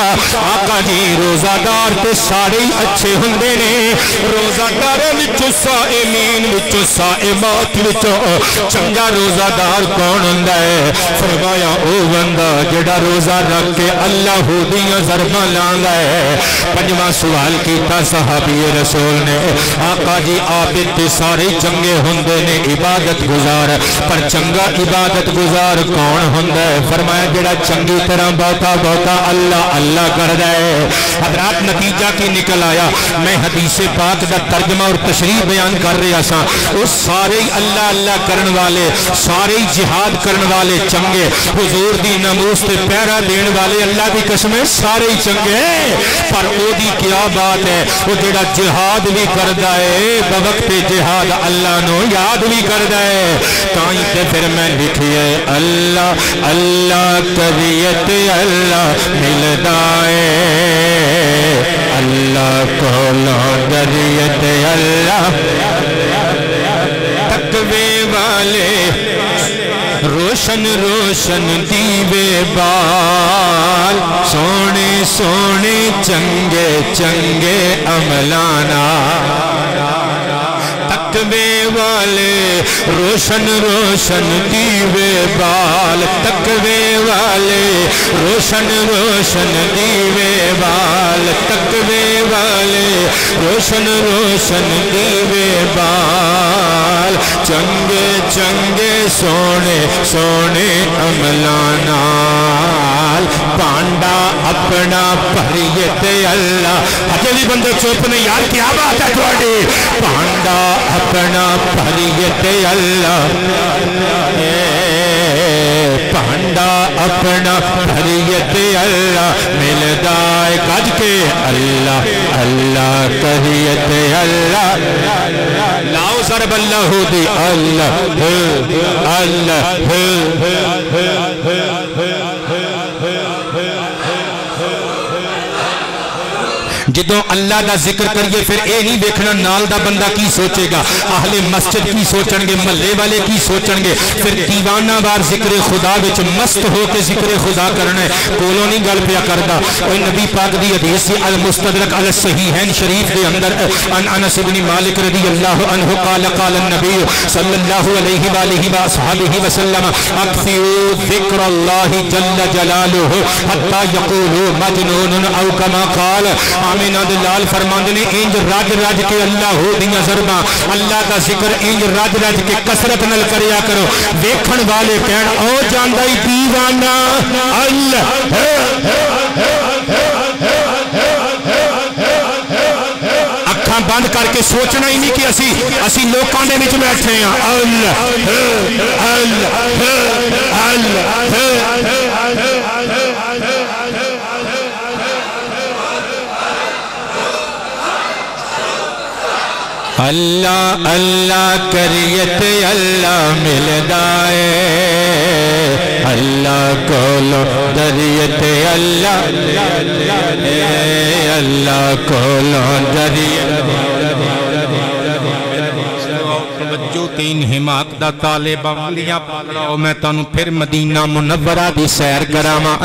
S1: آقا جی روزہ دار تے سارے اچھے ہوندے نے روزہ داراں وچوں صائمین وچوں صائمات وچوں چنگا روزہ دار کون ہوندا ہے فرمایا او بندہ جڑا روزہ رکھ کے اللہ دیاں ضرباں لاندا ہے پنجواں سوال کیتا صحابی رسول نے آقا جی عابد تے سارے چنگے ہوندے نے عبادت گزار پر چنگا عبادت گزار کون ہوندا ہے فرمایا جڑا چنگی طرح بہتا بہتا اللہ اللہ کردا ہے حضرات نتیجہ کی نکل آیا میں حدیث پاک دا ترجمہ اور تشریح بیان کر رہا سا اس سارے اللہ اللہ کرن والے سارے جہاد کرن والے چنگے حضور دی ناموس تے پہرا دین والے اللہ دی قسمیں سارے چنگے پر او دی کیا بات ہے وہ جڑا جہاد بھی کردا ہے بوقت جہاد اللہ نو یاد بھی کردا ہے تائیں تے پھر میں لکھی ہے اللہ اللہ کریت اللہ ملدا ہے اللہ کولوں دریت اللہ تقوی والے روشن روشن دیوے بال سونے سونے چنگے چنگے عملانا تقوی والے روشن روشن دیوے بال تقوی والے روشن روشن دیوے بال تقوی والے روشن روشن دیوے بال چنگے چنگے سونے سونے عملانا پانڈا اپنا پریت اللہ اکیلی بندے چوپ نے یار کیا بات ہے تھوڑی پانڈا اپنا پریت اللہ پانڈا اپنا پریت اللہ ملدا ہے گج کے اللہ اللہ کریت اللہ لاؤ ضرب اللہ دی اللہ اللہ جدوں اللہ دا ذکر کریے پھر اے نہیں دیکھنا نال دا بندہ کی سوچے گا اہل مسجد کی سوچن گے محلے والے کی سوچن گے پھر دیوانہ وار ذکر خدا وچ مست ہو کے ذکر خدا کرنا ہے کولوں نہیں گل پیا کردا اوے نبی پاک دی حدیث سے المستدرک علی الصحیحین شریف دے اندر ان انس بن مالک رضی اللہ عنہ قال قال النبی صلی اللہ علیہ والہ واصحابہ وسلم اکثروا ذکر اللہ جل جلالہ حتی یقولوا مجنون او کما قال آمینہ دلال فرماندے نے انج رج رج کے اللہ ہو دیاں ضرباں اللہ کا ذکر انج رج رج کے کثرت نال کریا کرو دیکھن والے کہن او جاندا ہی دیوانہ اللہ اکھاں بند کر کے سوچنا ہی نہیں کہ اسی لوکاں دے وچ بیٹھے ہیں اللہ اللہ اللہ اللہ اللہ کریت اللہ ملدا ہے اللہ کولو دریت اللہ اللہ کولو دریت جو تین حماق دا طالب عملیاں پکڑاؤ میں تانوں پھر مدینہ منورہ دی سیر کراما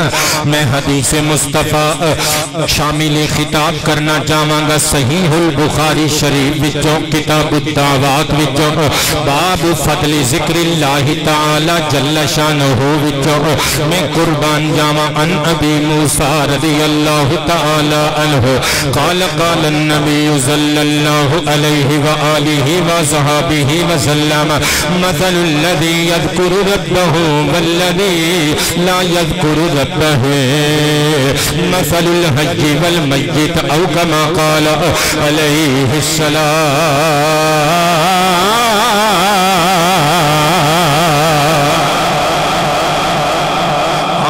S1: میں حدیث مصطفیٰ شامل خطاب کرنا جاواں گا صحیح البخاری شریف وچوں کتاب الدعوات وچوں باب فضل ذکر اللہ تعالی جل شانہ وچوں میں قربان جاواں ان ابی موسیٰ رضی اللہ تعالی عنہ قال قال النبی صلی اللہ علیہ وآلہ وصحابہ وسلم مثل الذي يذكر ربه والذي لا يذكر ربه مثل الحي والميت أو كما قال عليه السلام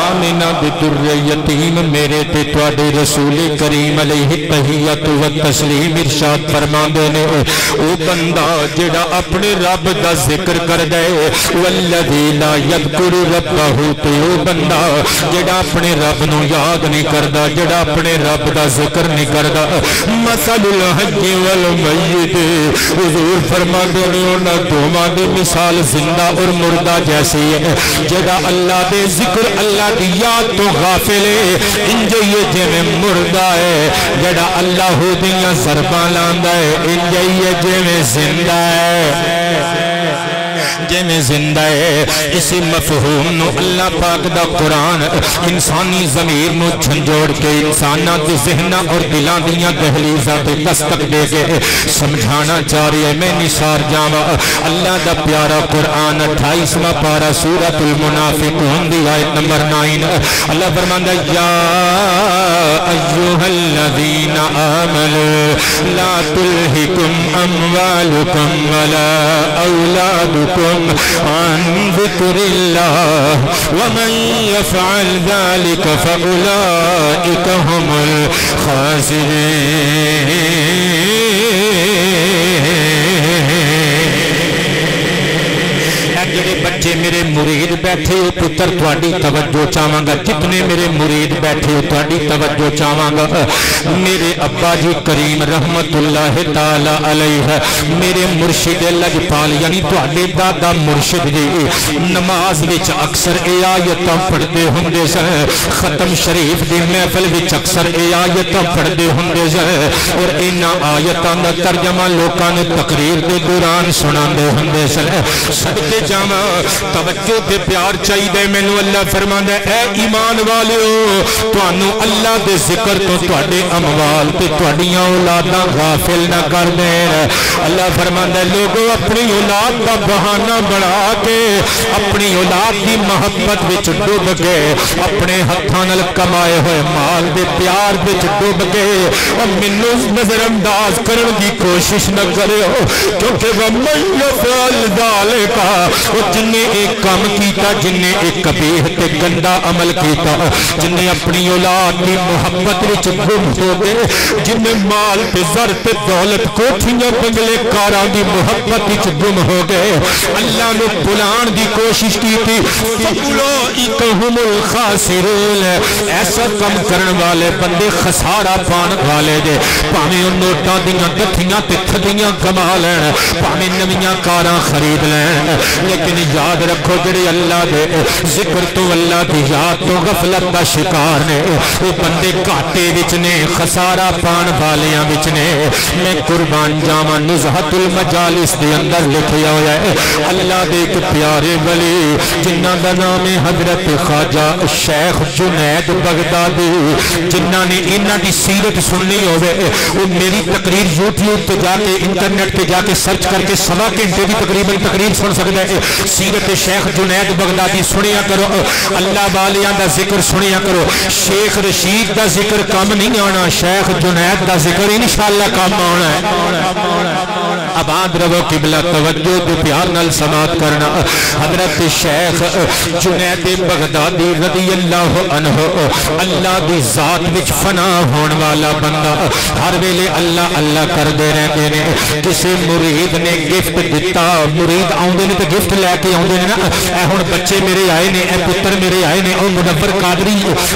S1: آمین سلطانہ دے در یتیم میرے تے تواڈے رسول کریم علیہ تحیت و تسلیم ارشاد فرماندے نے او بندہ جڑا اپنے رب دا ذکر کردا ہے والذی لا یذکر ربہ تے او بندہ جڑا اپنے رب نو یاد نہیں کردا جڑا اپنے رب دا ذکر نہیں کردا مثل الحی والمیت حضور فرماندے نے انہاں دوواں دی مثال زندہ اور مردہ جیسی ہے جڑا اللہ دے ذکر اللہ دی یاد تو غافل ہے انجے یہ جویں مردہ ہے جڑا اللہ دیاں ضرباں لاندا ہے انجے یہ جویں زندہ ہے جویں زندہ ہے اسی مفہوم نو اللہ پاک دا قرآن انسانی ضمیر نو جھنجوڑ کے انساناں دے ذہناں اور دلاں دیاں دہلیزاں تے دستک دے کے سمجھانا چاہ رہی ہے میں نثار جاواں اللہ دا پیارا قرآن 28واں پارہ سورۃ المنافقون دی آیت نمبر 9 اللہ فرماندا یا ایھا الذین آمنوا لا تلہکم اموالکم ولا اولادکم عن ذکر اللہ ومن یفعل ذلک فاولئک هم الخاسرین جڑے بچے میرے مرید بیٹھے ہو پتر تواڈی توجہ چاہواں گا جتنے میرے مرید بیٹھے ہو تواڈی توجہ چاہواں گا میرے ابا جی کریم رحمت اللہ تعالی علیہ میرے مرشد لجپال یعنی تواڈے دادا مرشد جی نماز وچ اکثر اے آیتاں پڑھدے ہوندے سن ختم شریف دی محفل وچ اکثر اے آیتاں پڑھدے ہوندے سن اور انہاں آیتاں دا ترجمہ لوکاں نے تقریر دے دوران سناندے ہوندے سن صدقے جاواں توجہ تے پیار چاہیے مینوں اللہ فرماندا ہے اے ایمان والےو تانوں اللہ دے ذکر تو تواڈے اموال تے تواڈیاں اولاداں غافل نہ کر دین اللہ فرماندا ہے لوگو اپنی اولاد دا بہانہ بنا کے اپنی اولاد دی محبت وچ ڈوب کے اپنے ہتھاں نال کمائے ہوئے مال دے پیار وچ ڈوب کے اور مینوں نظر انداز کرن دی کوشش نہ کریو کیونکہ ومن یفعل ذلک جن نے ایک کام کیتا جن نے ایک قبیح تے گندا عمل کیتا جن نے اپنی اولاد کی محبت وچ گم ہو گئے جن نے مال تے زر تے دولت کوٹھیاں بنگلے کاراں دی محبت وچ گم ہو گئے اللہ نے بلان دی کوشش کی تھی اولئک هم الخاسرون ایسا کم کرن والے بندے خسارہ پان والے دے پاویں او نوٹاں دیاں دتھیاں تے تھدیاں کما لین پاویں نویاں کاراں خرید لین لیکن یاد رکھو جڑے اللہ دے ذکر تو اللہ دی یاد تو غفلت دا شکار نے وہ بندے گھاٹے وچ نے خسارہ پان والیاں وچ نے میں قربان جاواں نزہت المجالس دے اندر لکھیا ہویا ہے اللہ دے ایک پیارے ولی جنہاں دا نام ہے حضرت خواجہ شیخ جنید بغدادی جنہاں نے انہاں دی سیرت سننی ہوئے وہ میری تقریر یوٹیوب پہ جا کے انٹرنیٹ پہ جا کے سرچ کر کے 1.25 گھنٹے کی تقریباً تقریر سن سکتا ہے سیرت شیخ جنید بغدادی سنیا کرو اللہ والیاں دا ذکر سنیا کرو شیخ رشید دا ذکر کم نہیں آنا شیخ جنید دا ذکر انشاءاللہ کم آنا ہے آباد رہو قبلہ توجہ دے پیار نال سماعت کرنا حضرت شیخ جنید بغدادی رضی اللہ عنہ اللہ دی ذات وچ فنا ہون والا بندہ ہر ویلے اللہ اللہ کر دے رہتے نے کسی مرید نے گفٹ دیتا مرید آؤندے نے تو گفٹ لے کے آؤندے نے نا اے ہن بچے میرے آئے نے اے پتر میرے آئے نے او منور قادری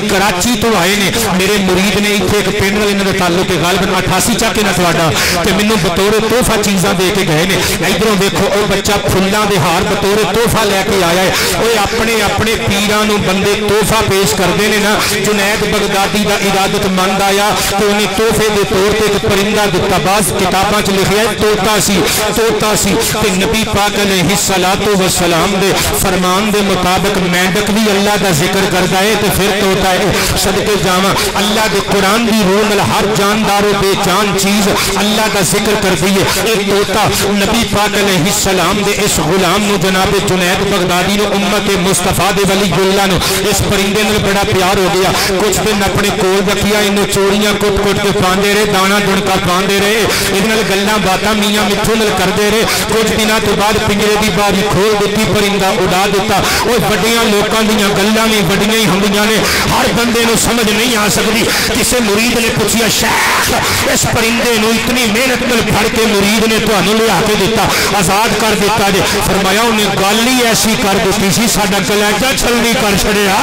S1: کراچی تو آئے نے میرے مرید نے ایتھے ایک پنڈ والے نے تعلق غالباً 88 چاکے نہ تواڈا تے مینوں بطور تحفہ چیزاں دے کے گئے نے ادھروں دیکھو او بچہ پھلاں دے ہار بطور تحفہ لے کے آیا ہے اوے اپنے اپنے پیراں نوں بندے تحفہ پیش کردے نے نا جنید بغدادی دا ارادت مند آیا تے انہیں تحفے دے طور تے ایک پرندہ دتا باز کتاباں چ لکھیا ہے توتا سی تے نبی پاک علیہ الصلوۃ والسلام دے فرمان دے مطابق مینڈک بھی اللہ دا ذکر کردا ہے تے پھر توتا ہے صدقے جاواں اللہ دے قرآن دی روح نال ہر جاندار و بے جان چیز اللہ دا ذکر کردی ہے ایک توتا نبی پاک علیہ السلام دے اس غلام نو جناب جنید بغدادی نو امت مصطفیٰ دے ولی اللہ نو اس پرندے نال بڑا پیار ہو گیا کچھ دن اپنے کول رکھیا انو چوڑیاں کٹ کٹ کے پاندے رہے دانا دنکا پاندے رہے ان نال گلاں باتاں میاں مٹھو نال کردے رہے کچھ دنوں تو بعد پنجرے دی باری کھول دیتی پرندہ اڑا دیتا. وہ بڑیاں لوکاں دیاں گلاں بھی بڑیاں ہی ہوندیاں نے, ہر بندے نو سمجھ نہیں آ سکتی. کسے مرید نے پوچھیا شیخ اس پرندے نو اتنی محنت نال پھڑ کے مرید نے تانوں لیا کے دیتا, آزاد کر دیتا جے. فرمایا انہیں گل ہی ایسی کر دیتی سی ساڈا کلیجہ چھلنی کر چھڑیا.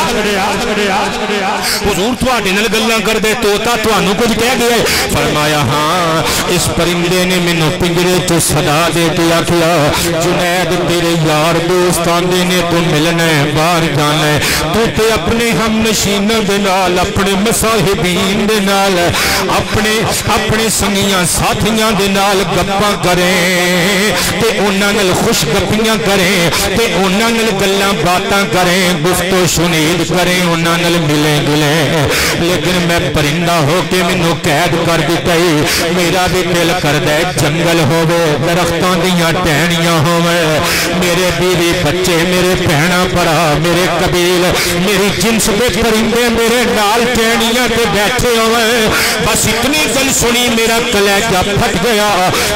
S1: حضور تواڈے نال گلاں کردے توتا تانوں کچھ کہہ گیا. فرمایا ہاں اس پرندے نے مینوں پنجرے چ صدا دے کے آکھیا جنید تیرے یار دوست آندے نے تو ملنا ہے باہر جانا ہے, تو تے اپنے ہم نشیناں دے نال اپنے مصاحبین دے نال اپنے سنگیاں ساتھیاں دے نال گپاں کریں تے انہاں نال خوش گپیاں کریں تے انہاں نال گلاں باتاں کریں, گفت و شنید کریں, انہاں نال ملیں گلیں. لیکن میں پرندہ ہو کے مینوں قید کر دتا ہے. میرا بھی دل کردا ہے جنگل ہووے, درختاں دیاں ٹہنیاں ہووے, میرے بیوی بچے میرے بہنا بھرا میرے قبیل میری جنس دے پرندے میرے نال ٹہنیاں تے بیٹھے ہوئے. بس اتنی گل سنی میرا کلیجہ پھٹ گیا.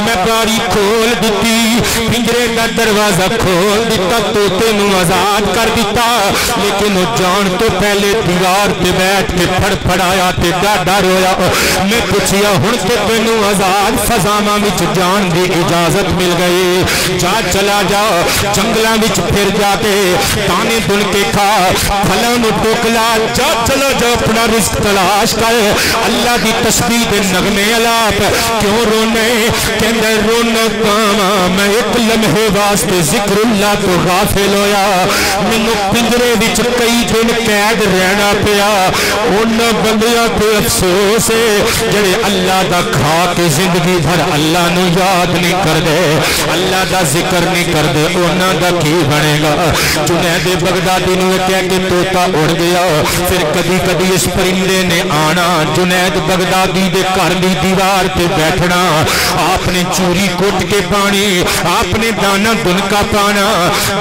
S1: میں باری کھول دیتی, پنجرے دا دروازہ کھول دیتا, طوطے نو آزاد کر دیتا. لیکن وہ جان تو پہلے دیوار تے بیٹھ کے پھڑ پھڑایا تے ڈاڈا رویا. میں پوچھیا ہن تے تینوں آزاد فضاواں وچ جان دی اجازت مل گئی, جا چلا جا جنگلاں وچ پھر جا کے دانے دن کے کھا, پھلاں نو ٹوکلا, جا چلا جا اپنا رزق تلاش کر. اللہ دی تسبیح دے نغمے الاپ کیوں رونے, کہندے رونا کاواں میں ایک لمحے واسطے ذکر اللہ تو غافل ہویا. مینوں پنجرے وچ کئی دن قید رہنا پیا. انہاں بندیاں تے افسوس ہے جڑے اللہ دا کھا کے زندگی بھر اللہ نو یاد نہیں کردے, اللہ دا ذکر نہیں کردے, انہاں دا کی بنے گا. جنید بغدادی نو کہہ کے طوطا اڑ گیا. پھر کدی کدی اس پرندے نے آنا جنید بغدادی دے گھر دی دیوار تے بیٹھنا, آپ نے چوری کٹ کے پانی, آپ نے دانا دنکا پانا.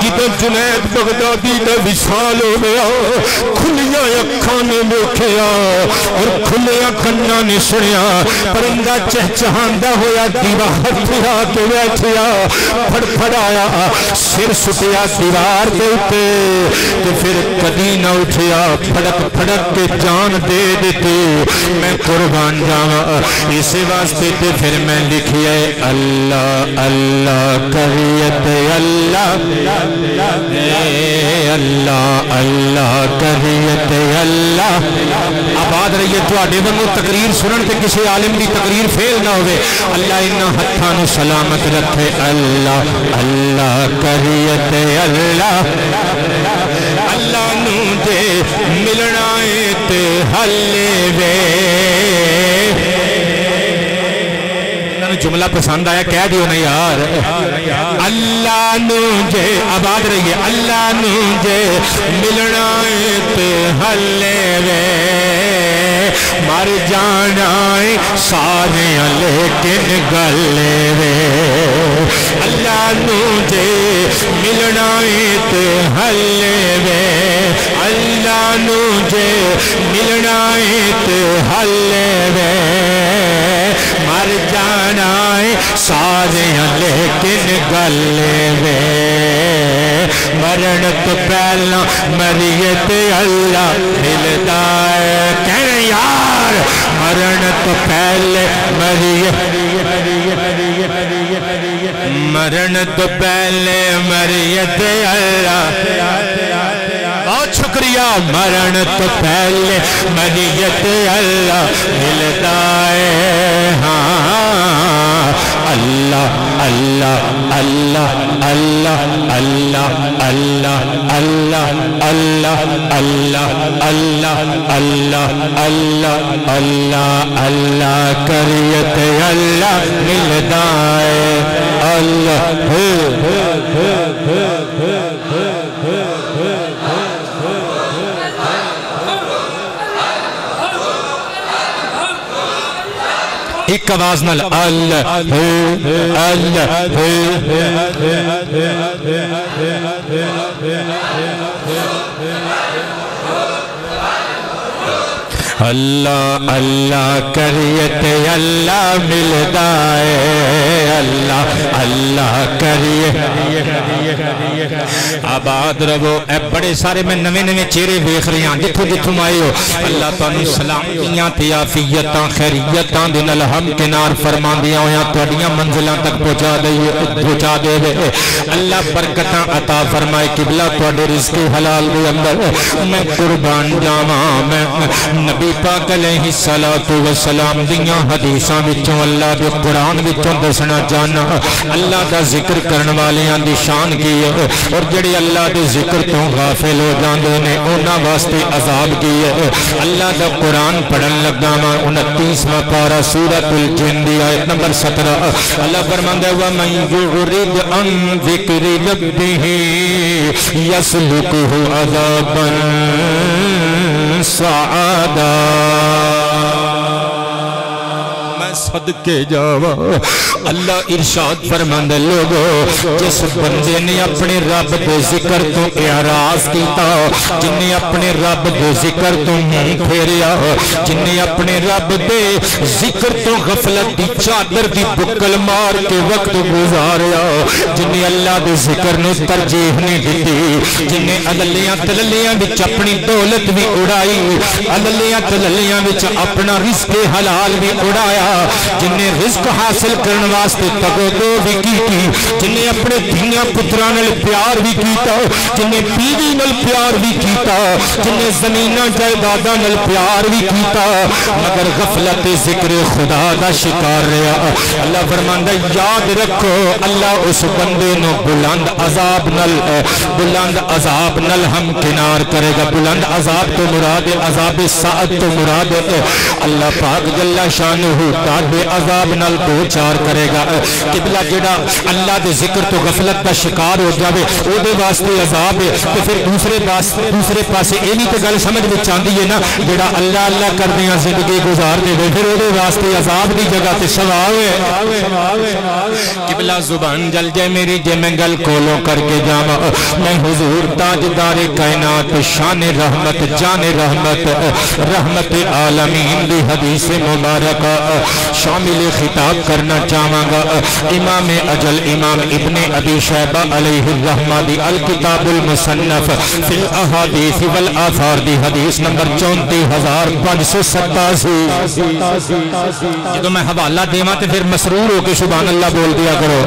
S1: جدو جنید بغدادی دا وصال ہو گیا, کھلیاں اکھاں نے دیکھیا اور کھلیاں کناں نے سنیا. پرندہ چہچہاندا ہویا دیوار تے آ کے بیٹھیا, پھڑ پھڑایا, سر سٹیا دیوار دے اوتے تے پھر کدی نہ اٹھیا. پھڑک پھڑک کے جان دے دیتی, میں قربان جاواں. اسی واسطے تے پھر میں لکھیا اللہ اللہ کریت اللہ اللہ اللہ کریت اللہ. آباد رہیے تواڈے وانگو تقریر سنن تے کسی عالم دی تقریر فیل نہ ہوئے. اللہ انہاں ہتھاں نو سلامت رکھے. اللہ اللہ کریت اللہ اللہ نو دے ملنا ہے تے حلے وے. جملہ پسند آیا کہہ دیو نا یار. اللہ نو جے آباد رہیے, اللہ نو جے ملنا ہے تے حلے وے, مر جانا ہے سارے لیکن گلے وے. اللہ نو جے ملنا ہے تے حلے وے, اللہ نو جے ملنا ہے تے حلے وے, مر جانا ہے سارے لیکن گلے وے. مرن تو پہلا مریت اللہ ملتا ہے, کہنے یار مرن تو پہلے مرن تو پہلے مریت اللہ. بہت شکریہ. مرن تو پہلے مریت اللہ ملتا ہے. ہاں اللہ اللہ اللہ اللہ اللہ اللہ اللہ اللہ اللہ اللہ اللہ اللہ اللہ اللہ کریت اللہ ملتا ہے. اللہ ایک آواز نال اللہ اللہ اللہ اللہ کریت اللہ ملتا ہے. اللہ اللہ کریت آباد رہو اے بڑے سارے میں نوے نوے چہرے ویکھ رہے ہیں جتھوں جتھوں آئے ہو اللہ تانوں سلامتیاں تے عافیتاں خیریتاں دے نال ہم کنار فرماندیاں ہویاں تہاڈیاں منزلاں تک پہنچا دے اللہ برکتاں عطا فرمائے قبلہ تہاڈے رزق حلال دے اندر میں قربان جاواں میں نبی پاک علیہ الصلوۃ والسلام دیاں حدیثاں وچوں اللہ دے قرآن وچوں دسنا چاہنا اللہ دا ذکر کرن والیاں دی شان کی ہے اور جڑے اللہ دے ذکر تو غافل ہو جاندے نے انہاں واسطے عذاب کی ہے اللہ دا قرآن پڑھن لگا وا 29واں پارہ سورۃ الجن دی آیت نمبر 17 اللہ فرماندا ہے وَمَن يُعْرِضْ عَن ذِكْرِ رَبِّهِ يَسْلُكْهُ عَذَابًا صَعَدًا صدقے جاوا اللہ ارشاد فرماندے لوگو جس بندے نے اپنے رب دے ذکر تو اعراض کیتا جن نے اپنے رب دے ذکر تو منہ پھیریا جن نے اپنے رب دے ذکر تو غفلت دی چادر دی بکل مار کے وقت گزاریا جن نے اللہ دے ذکر نو ترجیح نہیں دیتی جن نے عدلیاں تللیاں وچ اپنی دولت بھی اڑائی عدلیاں تللیاں وچ اپنا رزق حلال بھی اڑایا جن نے رزق حاصل کرنے واسطے تگو بھی کی جن نے اپنے دھیاں پتراں نال پیار بھی کیتا جن نے بیوی نال پیار بھی کیتا جن نے زمیناں جائیداداں نال پیار بھی کیتا مگر غفلت ذکر خدا دا شکار رہا اللہ فرماندا یاد رکھو اللہ اس بندے نو بلند عذاب نال ہم کنار کرے گا بلند عذاب تو مراد عذاب ساعت تو مراد اللہ پاک جل شانہ بے عذاب نال دو چار کرے گا قبلہ جڑا اللہ دے ذکر تو غفلت کا شکار ہو جاوے او دے واسطے عذاب ہے تو پھر دوسرے پاسے یہ بھی تو گل سمجھ میں چاہتی ہے نا جڑا اللہ اللہ کردیاں زندگی گزار دے پھر او دے واسطے عذاب دی جگہ تے ثواب ہے قبلہ زبان جل جائے میری جے میں گل کولو کر کے جاواں میں حضور تاجدار کائنات شان رحمت جان رحمت عالمین دی حدیث مبارکہ شامل خطاب کرنا چاہاں گا امام اجل امام ابن ابی شیبہ علیہ الرحمہ دی الکتاب المصنف فی الاحادیث والآثار دی حدیث نمبر 34587 جدو میں حوالہ دیواں تے پھر مسرور ہو کے سبحان اللہ بول دیا کرو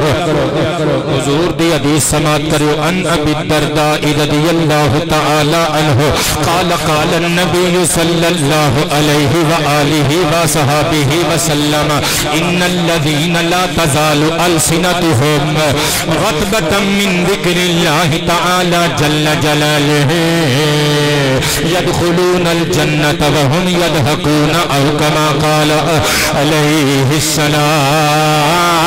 S1: حضور دی حدیث سماعت کرو ان ابی الدرداء رضی اللہ تعالی عنہ قال قال النبی صلی اللہ علیہ وآلہ وصحابہ وسلم ان الذين لا تزال ألسنتهم رطبة من ذكر الله تعالى جل جلاله يدخلون الجنة وهم يضحكون أو كما قال عليه السلام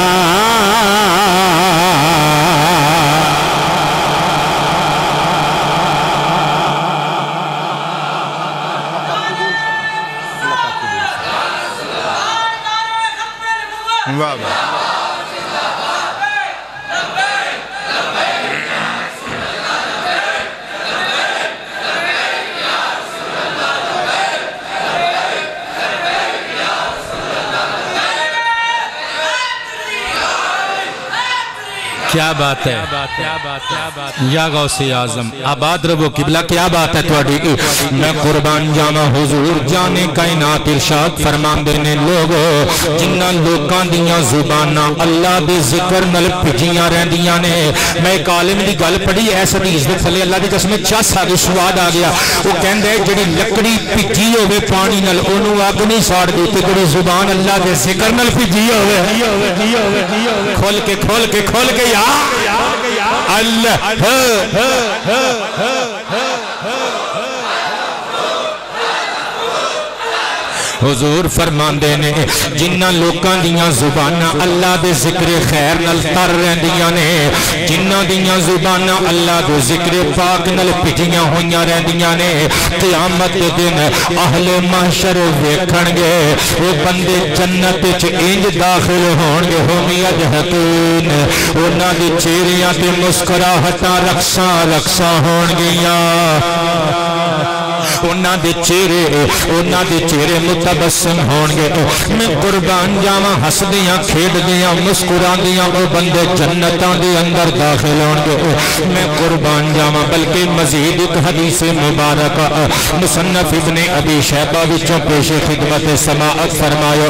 S1: کیا بات ہے یا غوث اعظم آباد ربو قبلہ کیا بات ہے تواڈی میں قربان جاواں حضور جانے کائنات ارشاد فرمان دینے لوگو جنہاں لوکاں دیاں زباناں اللہ دے ذکر نال پجیاں رہندیاں نے میں ایک عالم دی گل پڑھی ایس حدیث دے تھلے اللہ دی قسم چس آ گئی سواد آ گیا وہ کہندا ہے جڑی لکڑی پجی ہوے پانی نال اونوں اگ نہیں ساڑ دی تے جڑی زبان اللہ دے ذکر نال پجی ہوے کھول کے یا اللہ حضور فرماندے نے جنہ لوکاں دیاں زباناں اللہ دے ذکر خیر نال تر رہندیاں نے جنہ دیاں زباناں اللہ دے ذکر پاک نال پجیاں ہویاں رہندیاں نے قیامت دے دن اہل محشر ویکھن گے وہ بندے جنت وچ انج داخل ہون گے ہم یجہتون انہاں دے چہریاں تے مسکراہٹاں رقصاں ہون گیاں انہاں دے چہرے متبسم ہون گے میں قربان جاواں ہسدیاں کھیڈدیاں مسکراندیاں او بندے جنتاں دے اندر داخل ہون گے میں قربان جاواں بلکہ مزید ایک حدیث مبارکہ مصنف ابن ابی شیبہ وچوں پیش خدمت سماعت فرمایا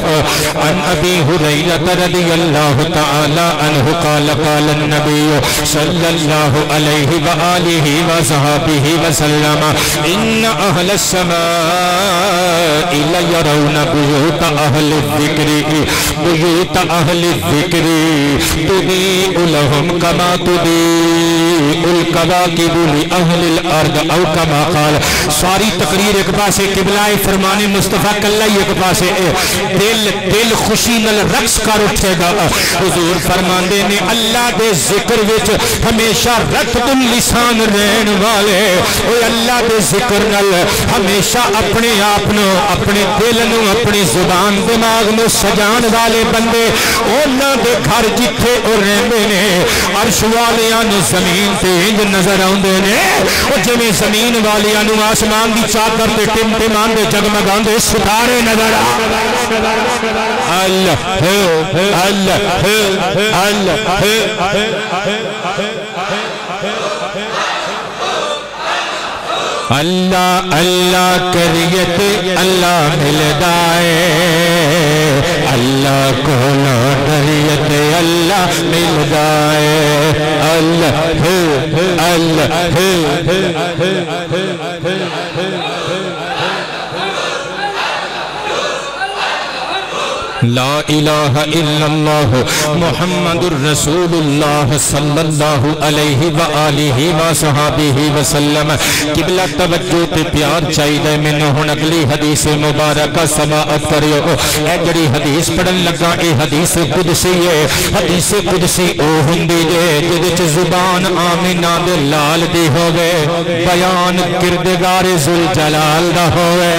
S1: عن ابی ہریرہ رضی اللہ تعالی عنہ قال قال النبی صلی اللہ علیہ وآلہ وصحبہ وسلم ان اہل السماء لیرون بیوت اہل الذکر تضیء لهم کما تضیء الکواکب لأہل الارض او کما قال. ساری تقریر ایک پاسے قبلہ فرمان مصطفیٰ کلہ ایک پاسے دل خوشی نل رقص کر اٹھے گا. حضور فرماندے نے اللہ دے ذکر وچ ہمیشہ رتب اللسان رہن والے اوہ اللہ دے ذکر نل ہمیشہ اپنے آپنوں اپنے دل نو اپنی زبان دماغ میں سجان والے بندے اوہاں دے گھر جتھے او رہندے نے عرش والیاں نو زمین تے انج نظر آوندے نے او جویں زمین والیاں نو آسمان دی چادر تے ٹمٹمان دے جگمگاندے ستارے نظر اللہ اللہ اللہ کریت اللہ ملدائے اللہ کو ڈریت اللہ ملدائے اللہ لا الہ الا اللہ محمد الرسول اللہ صلی اللہ علیہ وآلہ وصحبہ وسلم. قبلہ توجہ تے پیار چاہیے میں نے ہن اگلی حدیث مبارکہ سماعت کریو. اے جڑی حدیث پڑھن لگا اے حدیث قدسی ہے. حدیث قدسی او ہوندی جے جے وچ زبان آمنہ دے لال دی ہوے بیان کردگار ذوالجلال دا ہوے.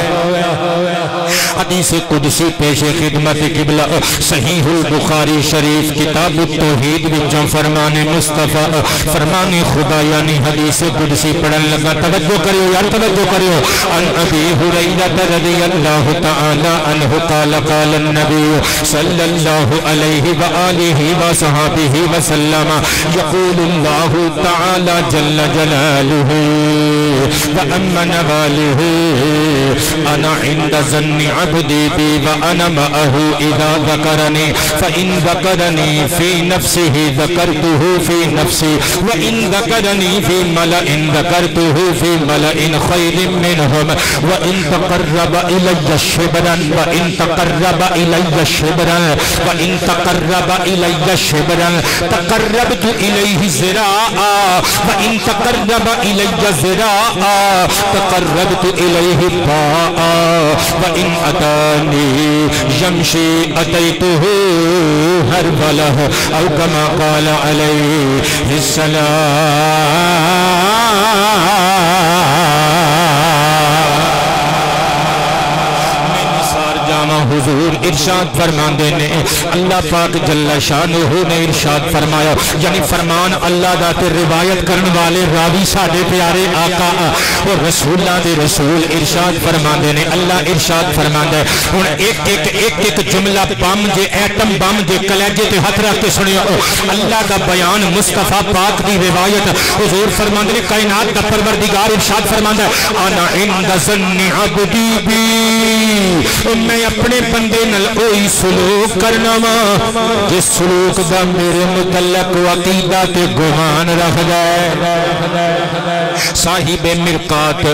S1: حدیث قدسی پیش خدمت قبلہ صحیح البخاری شریف کتاب التوحید وچوں فرمان مصطفیٰ فرمان خدا یعنی حدیث قدسی پڑھن لگا. توجہ کریو یار توجہ کریو. عن ابی ہریرہ رضی اللہ تعالی عنہ قال قال النبی صلی اللہ علیہ وآلہ وصحبہ وسلم یقول اللہ تعالی جل جلالہ وأمن والہ انا عند ظن عبدی بی وانا معه اذا ذکرنی فإن ذکرنی فی نفسه ذکرته فی نفسی وإن ذکرنی فی ملأ ذکرته فی ملأ خیر منهم وإن تقرب الی شبرا وإن تقرب الی شبرا وإن تقرب الی شبرا تقربت الیہ ذراعا وإن تقرب الی ذراعا تقربت الیہ باعا وإن اتانی یمشی اتیتہ ہرولہ او کما قال علیہ السلام. حضور ارشاد فرماندے نے اللہ پاک جل شانہ نے ارشاد فرمایا یعنی فرمان اللہ دا تے روایت کرن والے راوی ساڈے پیارے آقا اور رسولاں دے رسول ارشاد فرماندے نے. اللہ ارشاد فرماندا ہے ہن ایک جملہ بم جے ایٹم بم جے کلیجے تے ہاتھ رکھ کے سنیو. اللہ دا بیان مصطفیٰ پاک دی روایت حضور فرماندے نے کائنات دا پروردگار ارشاد فرماندا ہے انا عند ظن عبدی بی میں اپنے بندے نل اوہی سلوک کرنا وا جس سلوک دا میرے متعلق عقیدہ تے گمان رکھ جائے. صاحب مرقات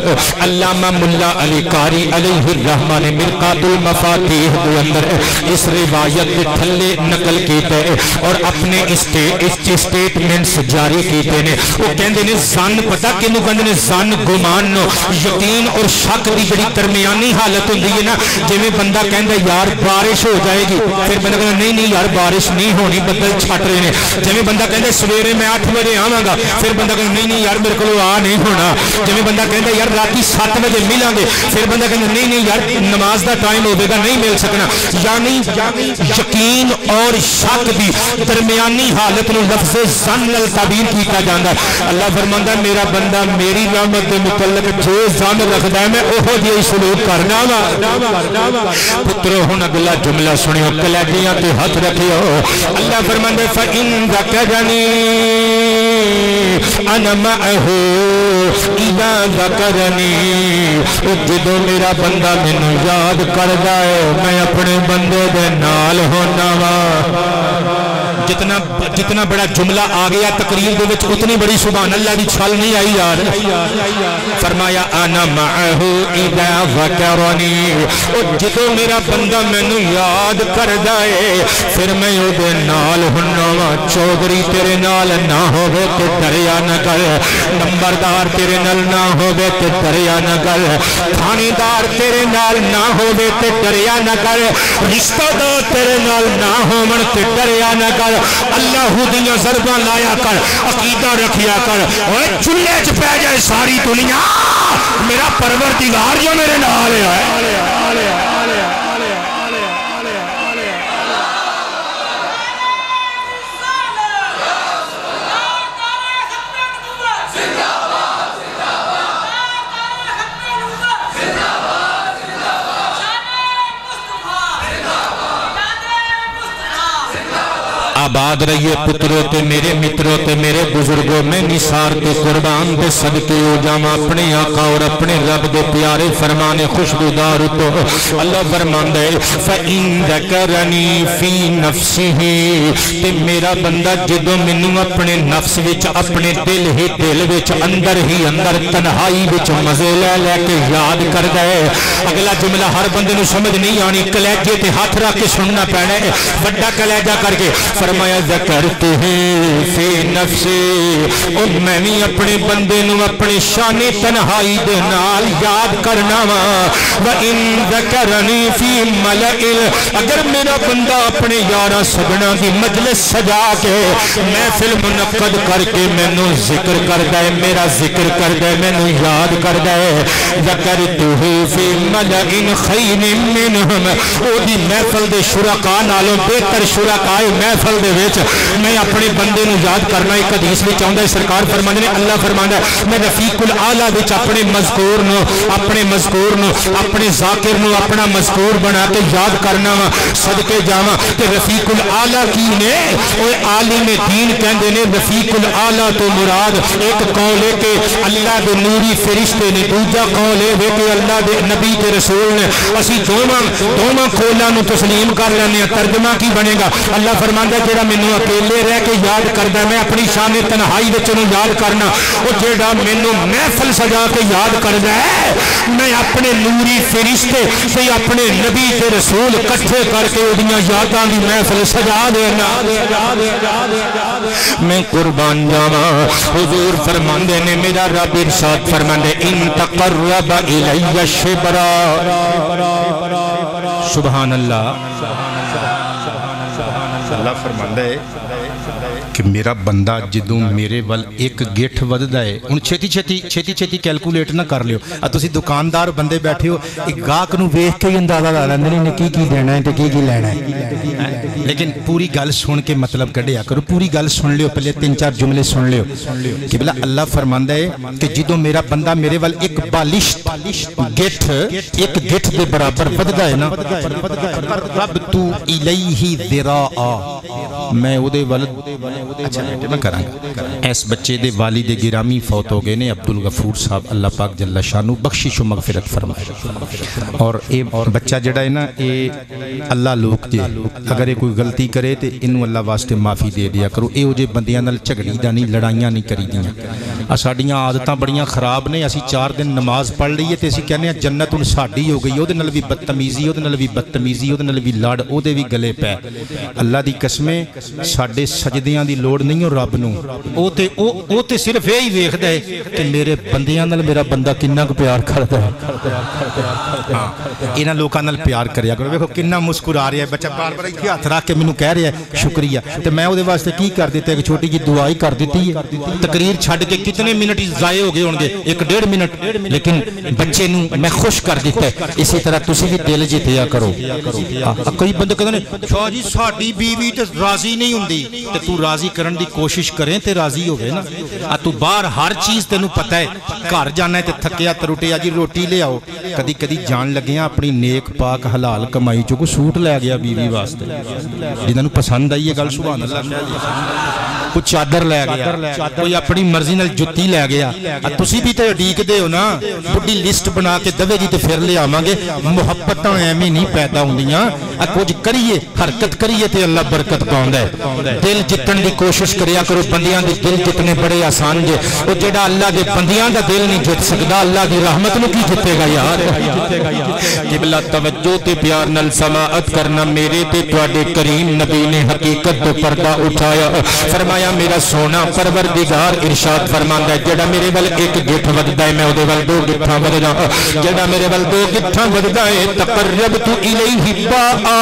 S1: علامہ ملا علی قاری علیہ الرحمہ نے مرقات المفاتیح دے اندر اس روایت کے تھلے نقل کیتے اور اپنے اسٹیٹمنٹس جاری کیتے نے. وہ کہندے نے زن پتہ کینو کہندے نے زن گمان نو یقین اور شک دی بڑی درمیانی حالت ہوندی ہے نا. جویں بندہ
S2: کہندا یار بارش ہو جائے گی، پھر بندہ کہندا نہیں نہیں یار بارش نہیں ہونی، بدل چھٹ رہے ہیں۔ جویں بندہ کہندا سویرے میں 8 بجے آواں گا، پھر بندہ کہندا نہیں نہیں یار میرے کو آ نہیں ہونا۔ جویں بندہ کہندا یار راتی 7 بجے ملاں گے، پھر بندہ کہندا نہیں نہیں یار نماز دا ٹائم ہوے گا نہیں مل سکنا۔ یعنی یقین اور شک دی درمیانی حالت نو لفظ ظن نال تعبیر کیتا جاندا ہے۔ اللہ فرماندا ہے میرا بندہ میری رحمت دے متعلق جو ظن رکھدا ہے میں اوہو جہی سلوک کرنا وا۔ پترو ہن اگلا جملہ سنیو، کلیجیاں تے ہاتھ رکھیو۔ اللہ فرماندا ہے فَإِن ذَكَرَنِي أَنَا مَعَهُ إِذَا ذَكَرَنِي، جدو میرا بندہ مینوں یاد کر جائے میں اپنے بندے دے نال ہونا وا۔ جتنا بڑا جملہ آ گیا تقریر دے وچ اتنی بڑی سبحان اللہ دی چھل نہیں آئی یار۔ فرمایا انا معه اذا ذکرنی، جدو میرا بندہ مینوں یاد کر جائے پھر میں او دے نال ہننا وا۔ چودھری تیرے نال نہ ہوے تے ڈریا نہ کر، نمبردار تیرے نال نہ ہوے تے ڈریا نہ کر، تھانے دار تیرے نال نہ ہوے تے ڈریا نہ کر، رشتہ دار تیرے نال نہ ہون تے ڈریا نہ کر۔ اللہ دیاں ضرباں لایا کر، عقیدہ رکھیا کر، اوے چولہے چ پہ جائے ساری دنیا میرا پروردگار جو میرے نال ہے۔ آباد رہیے پتروں تے میرے متروں تے میرے بزرگوں، میں نثار تے قربان تے صدقے ہو جاواں اپنے آقا اور اپنے رب دے پیارے فرمانے خوشبودار تو۔ اللہ فرماندا ہے فَإِن ذَكَرَنِي فِي نَفْسِهِ، تے میرا بندہ جدوں مینوں اپنے نفس وچ اپنے دل وچ اندر ہی اندر تنہائی وچ مزے لے لے کے یاد کردا ہے۔ اگلا جملہ ہر بندے نوں سمجھ نہیں آنی، کلیجے تے ہاتھ رکھ کے سننا پینا ہے بڑا کلیجہ کر کے۔ فرمایا ذکرتہ فی نفسی، اور میں بھی اپنے بندے نو اپنے شان تنہائی دے نال یاد کرنا وا۔ وَإِن ذَكَرَنِي فِي مَلَئٍ، اگر میرا بندہ اپنے یاراں سجنا دی مجلس سجا کے محفل منعقد کر کے مینوں ذکر کردا ہے، میرا ذکر کردا ہے، مینوں یاد کردا ہے۔ ذکرتہ فی مَلَئٍ خَیْرٍ مِّنْہُمْ، او دی محفل دے شرکاء نالوں بہتر شرکاء محفل دے وچ میں اپنے بندے نو یاد کرنا۔ ایک حدیث وچ آوندا ہے سرکار فرماندے نے، اللہ فرماندا ہے میں رفیق الاعلی وچ اپنے مذکور نو اپنے ذاکر نو اپنا مذکور بنا کے یاد کرنا وا۔ صدقے جاواں کہ رفیق الاعلی کی نے اوے عالم دین کہندے نے رفیق الاعلی تو مراد ایک قول ہے کہ اللہ دے نوری فرشتے نے، دوجا قول ہے کہ اللہ دے نبی تے رسول نے۔ اسی دوواں قولاں نو تسلیم کر لینے ہیں، ترجمہ کی بنے گا؟ اللہ فرماندا ہے جیڑا مینوں اکیلے رہ کے یاد کردا، میں اپنی شان تنہائی وچ نو یاد کرنا۔ او جیڑا مینوں محفل سجا کے یاد کردا ہے، میں اپنے نوری فرشتے تے اپنے نبی تے رسول اکٹھے کر کے اودیاں یاداں دی محفل سجا دینا۔ میں قربان جاواں، حضور فرماندے نے میرا رب ارشاد فرماندے ان تقرب الی شبرا، سبحان اللہ۔ اللہ فرماندا ہے کہ میرا بندہ جدوں میرے ول ایک گٹھ وددا ہے، ہن چھتی کیلکولیٹ نہ کر لیو۔ تسی دکاندار بندے بیٹھے ہو، ایک گاہک نو ویکھ کے ہی اندازہ لا لیندے نے کی دینا ہے تے کی لینا ہے، لیکن پوری گل سن کے مطلب کڈیا کرو۔ پوری گل سن لیو، پہلے 3-4 جملے سن لیو کہ بلا اللہ فرماندا ہے کہ جدوں میرا بندہ میرے ول ایک بالشت گٹھ ایک گٹھ دے برابر وددا ہے نا، رب تو الیہ ذراعا، میں او دے ول اچھا میں کراں گا۔ اس بچے دے والد گرامی فوت ہو گئے نے، عبدالغفور صاحب، اللہ پاک جل شانو بخشش و مغفرت فرمائے۔ اور اے بچہ جڑا ہے نا، اے اللہ لوک جے اگر اے کوئی غلطی کرے تے انہوں اللہ واسطے معافی دے دیا کرو۔ اے ہو جے بندیاں نال جھگڑی دا نہیں، لڑائیاں نہیں کری دیاں۔ ساڈیاں عادتاں بڑیاں خراب نے، اسی 4 دن نماز پڑھ لئیے تے اسی کہنے ہیں جنت ہن ساڈی ہو گئی، او دے نال وی بدتمیزی، او دے نال وی بدتمیزی، او دے نال وی لڑ، او دے وی گلے پے۔ اللہ دی قسمیں ساڈے سجدیاں دی
S1: دی لوڑ نہیں ہو رب نو او تے صرف یہی ویکھدا ہے کہ میرے بندیاں نال میرا بندہ کنا کو پیار کردا ہے انہاں لوکاں نال پیار کریا کرو ویکھو کنا مسکرا رہا ہے بچہ بار بار ایتھے ہاتھ رکھ کے مینوں کہہ رہا ہے شکریہ تے میں او دے واسطے کی کر دیتا ایک چھوٹی جی دعا ہی کر دیتی ہے تقریر چھڈ کے کتنے منٹ ضائع ہو گئے ہون گے 1.5 منٹ لیکن بچے نو میں خوش کر دیتا ہے اسی طرح تسی بھی دل جتیا کرو کئی بندے کہتے ہیں شاہ جی ساڈی بیوی تے راضی نہیں ہوندی تے تو راضی کرن دی کوشش کریں تے راضی ہو گئے نا تو باہر ہر چیز تینوں پتہ ہے گھر جانا ہے تے تھکیا ترٹیا جی روٹی لے آؤ کدی کدی جان لگیاں اپنی نیک پاک حلال کمائی چوں کوئی سوٹ لے گیا بیوی واسطے جنہاں نوں پسند آئی ہے گل سبحان اللہ کوئی چادر لے گیا کوئی اپنی مرضی نال جُتی لے گیا تسی بھی تے اڈیک دے ہو نا بڑی لسٹ بنا کے دوے جی تے پھر لے آواں گے محبتاں ایویں نہیں پیدا ہوندیاں کچھ کریے حرکت کریے تے اللہ برکت پاوندا ہے دل جتن دی کوشش کریا کرو بندیاں دے دل جتنے بڑے آسان جے او جڑا اللہ دے بندیاں دا دل نہیں جت سکدا اللہ دی رحمت نو کی جتے گا یار قبلہ توجہ تے پیار نال سماعت کرنا میرے تے تواڈے کریم نبی نے حقیقت تو پردہ اٹھایا فرمایا میرا سونا پروردگار ارشاد فرماندا ہے جڑا میرے ول ایک گٹھ وددا ہے میں اودے ول 2 گٹھاں وددا جڑا میرے ول 2 گٹھاں وددا ہے تقربت الیہ با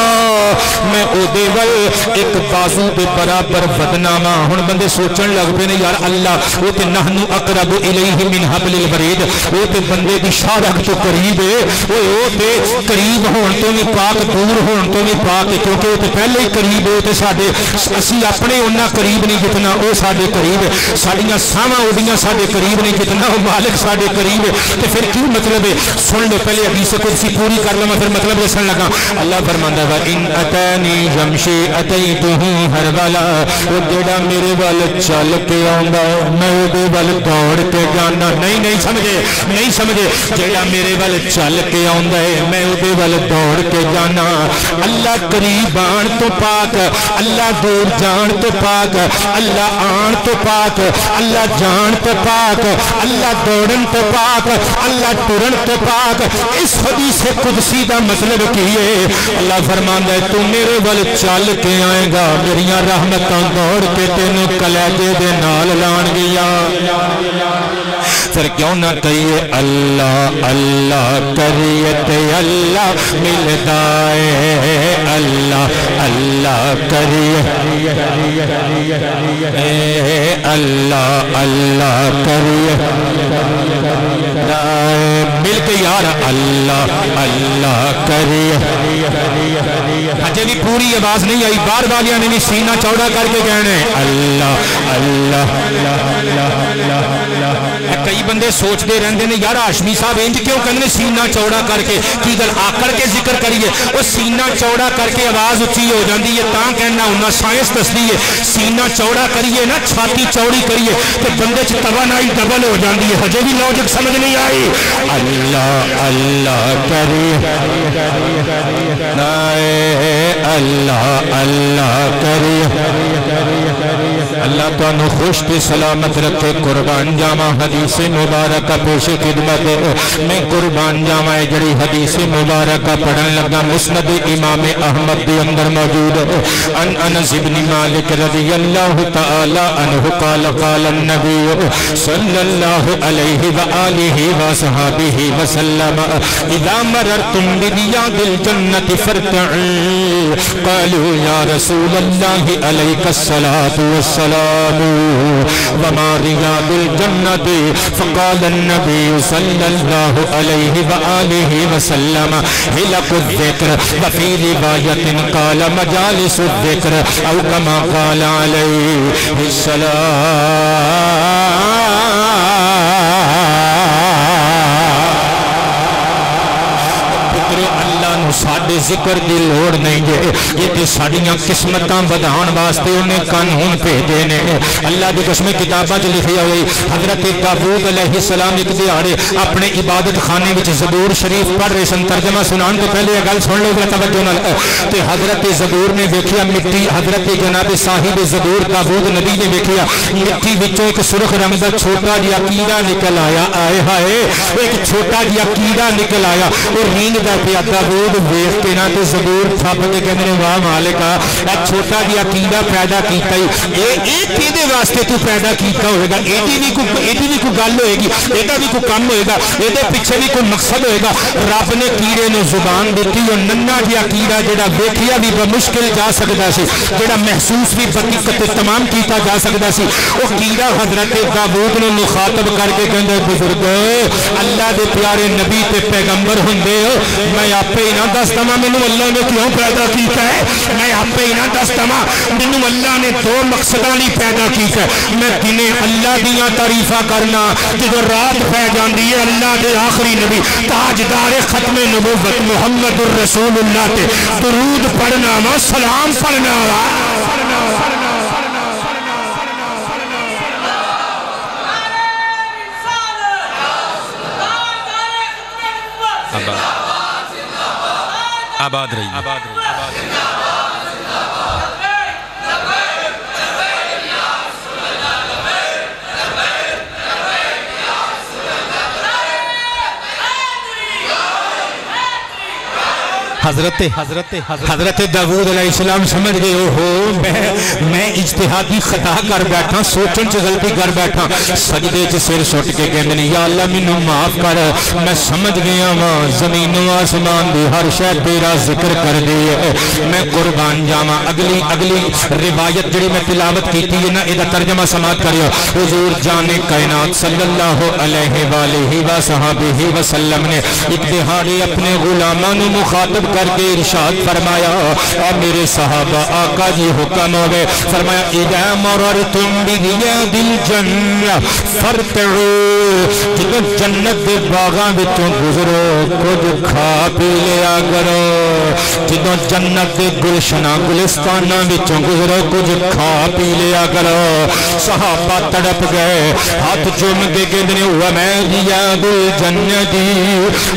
S1: میں اودے ول ایک بازو دے برابر ودنا وا ہن بندے سوچن لگ پے نے یار اللہ او تے نحنو اقرب الیہ من حبل الورید او تے بندے دی شارک تو قریب ہے او تے قریب ہون تو بھی پاک دور ہون تو بھی پاک کیونکہ او تے پہلے ہی قریب ہے تے ساڈے اسی اپنے انہاں قریب نہیں جتنا او ساڈے قریب ہے ساڈیاں ساواں اودیاں ساڈے قریب نہیں جتنا او مالک ساڈے قریب ہے تے پھر کی مطلب ہے سن لو پہلے حدیث قدسی پوری کر لو میں پھر مطلب دسن لگا اللہ فرماندا ہے ان اتانی یمشی اتیتہ ہر والا او جڑا میرے ول چل کے آندا میں اودے ول دوڑ کے جانا نہیں سمجھے جڑا میرے ول چل کے آندا ہے میں اودے ول دوڑ کے جانا اللہ قریب آن تو پاک اللہ دور جان تو پاک اللہ آن تو پاک اللہ جان تو پاک اللہ دوڑن تو پاک اللہ ٹرن تو پاک اس حدیث قدسی دا مطلب کی ہے اللہ فرماندا ہے تو میرے ول چل کے آئے گا میریاں رحمتاں دوڑ کے تینوں کلیجے دے نال لان گیا پھر کیوں نہ کہیے اللہ اللہ کریے تے اللہ ملتا ہے اللہ اللہ کریے اللہ اللہ کریے مل کے یار اللہ اللہ کریے اجے بھی پوری آواز نہیں آئی بار والیاں نے بھی سینہ چوڑا کر کے کہنے اللہ اللہ کئی بندے سوچتے رہندے نے یار ہاشمی صاحب انج کیوں کہندے سینہ چوڑا کر کے کی گل آکڑ کے ذکر کریے وہ سینہ چوڑا کر کے آواز اچھی ہو جاندی ہے تاں کہنا انہاں سائنس دسدی ہے سینہ چوڑا کریے نا چھاتی چوڑی کریے تے بندے چ توانائی ڈبل ہو جاندی ہے ہجے بھی لوجک سمجھ نہیں آئی اللہ اللہ کریے اللہ اللہ کریے اللہ تانوں خوش تے سلامت رکھے قربان جاواں حدیث مبارکہ پیش خدمت میں قربان جاواں جڑی حدیث مبارکہ پڑھن لگا مسند امام احمد دے اندر موجود ان انس بن مالک رضی اللہ تعالی عنہ قال قال النبی صلی اللہ علیہ وآلہ وصحبہ وسلم اذا مررتم بریاض الجنة فارتعوا قالوا یا رسول اللہ علیک الصلاة والسلام وما رياض الجنة فقال النبي صلى الله عليه وآله وسلم حلق الذكر وفي رواية قال مجالس الذكر أو كما قال عليه السلام ساڈے ذکر دی لوڑ نہیں جے یہ تے ساڈیاں قسمتاں بدھان واسطے انہیں قانون بھیجے نے اللہ دی قسم کتاباں وچ لکھیا ہوئی حضرت داؤد علیہ السلام ایک دیہاڑے اپنے عبادت خانے وچ زبور شریف پڑھ رہے سن ترجمہ سنان تو پہلے یہ گل سن لو ذرا توجہ نال تے حضرت زبور نے ویکھیا مٹی حضرت جناب صاحب زبور داؤد نبی نے ویکھیا مٹی وچوں ایک سرخ رنگ دا چھوٹا جہا کیڑا نکل آیا آئے ہائے ایک چھوٹا جہا کیڑا نکل آیا اور رینگ دا پیا داؤد
S2: ویخ کے نہ تے زبور تھپ کے کہندے نے واہ مالکا اے چھوٹا جہا عقیدہ پیدا کیتا ہی اے کیدے واسطے تو پیدا کیتا ہوئے گا ایدی بھی کوئی گل ہوئے گی ایدہ بھی کوئی کم ہوئے گا ایدے پیچھے بھی کوئی مقصد ہوئے گا رب نے کیڑے نے زبان دیتی اور ننّا جہا عقیدہ جڑا ویکھیا بھی بمشکل جا سکتا سی جڑا محسوس بھی بحقیقت تمام کیتا جا سکتا سی وہ کیڑا حضرت داؤد نے مخاطب کر کے کہندے بزرگ اللہ دے پیارے نبی تے پیغمبر ہوندے میں آپے ہی نہ دستا مینوں اللہ نے کیوں پیدا کیتا ہے میں آپے ہی نہ دستا مینوں اللہ نے دو مقصداں لئی پیدا کیتا ہے میں دنے اللہ دیاں تعریفاں کرنا جدوں رات پہ جاندی ہے اللہ دے آخری نبی تاجدار ختم نبوت محمد الرسول اللہ تے درود پڑھنا وا سلام پڑھنا وا
S1: آباد رہی
S2: حضرت داؤد علیہ السلام سمجھ گئے ہو میں اجتہادی خطا کر بیٹھا سوچن چ غلطی کر بیٹھا سجدے چ سر سٹ کے کہندے نے یا اللہ مینوں معاف کر میں سمجھ گیا وا زمین و آسمان دی ہر شے تیرا ذکر کر دی ہے میں قربان جاواں اگلی روایت جڑی میں تلاوت کیتی ہے نا اے دا ترجمہ سماعت کریو حضور جان کائنات صلی اللہ علیہ والہ وصحبہ وسلم نے ایک دہاڑے اپنے غلاماں نو مخاطب کر کے ارشاد فرمایا اے میرے صحابہ آقا جی حکم ہوئے فرمایا اذا مررتم بریاض الجنہ فرتعوا جب جنت دے باغاں وچوں گزرو کچھ کھا پی لیا کرو جب جنت دے گلشناں گلستاناں وچوں گزرو کچھ کھا پی لیا کرو صحابہ تڑپ گئے ہاتھ چوم کے کہندے نے ہوا میں ریاض الجنہ دی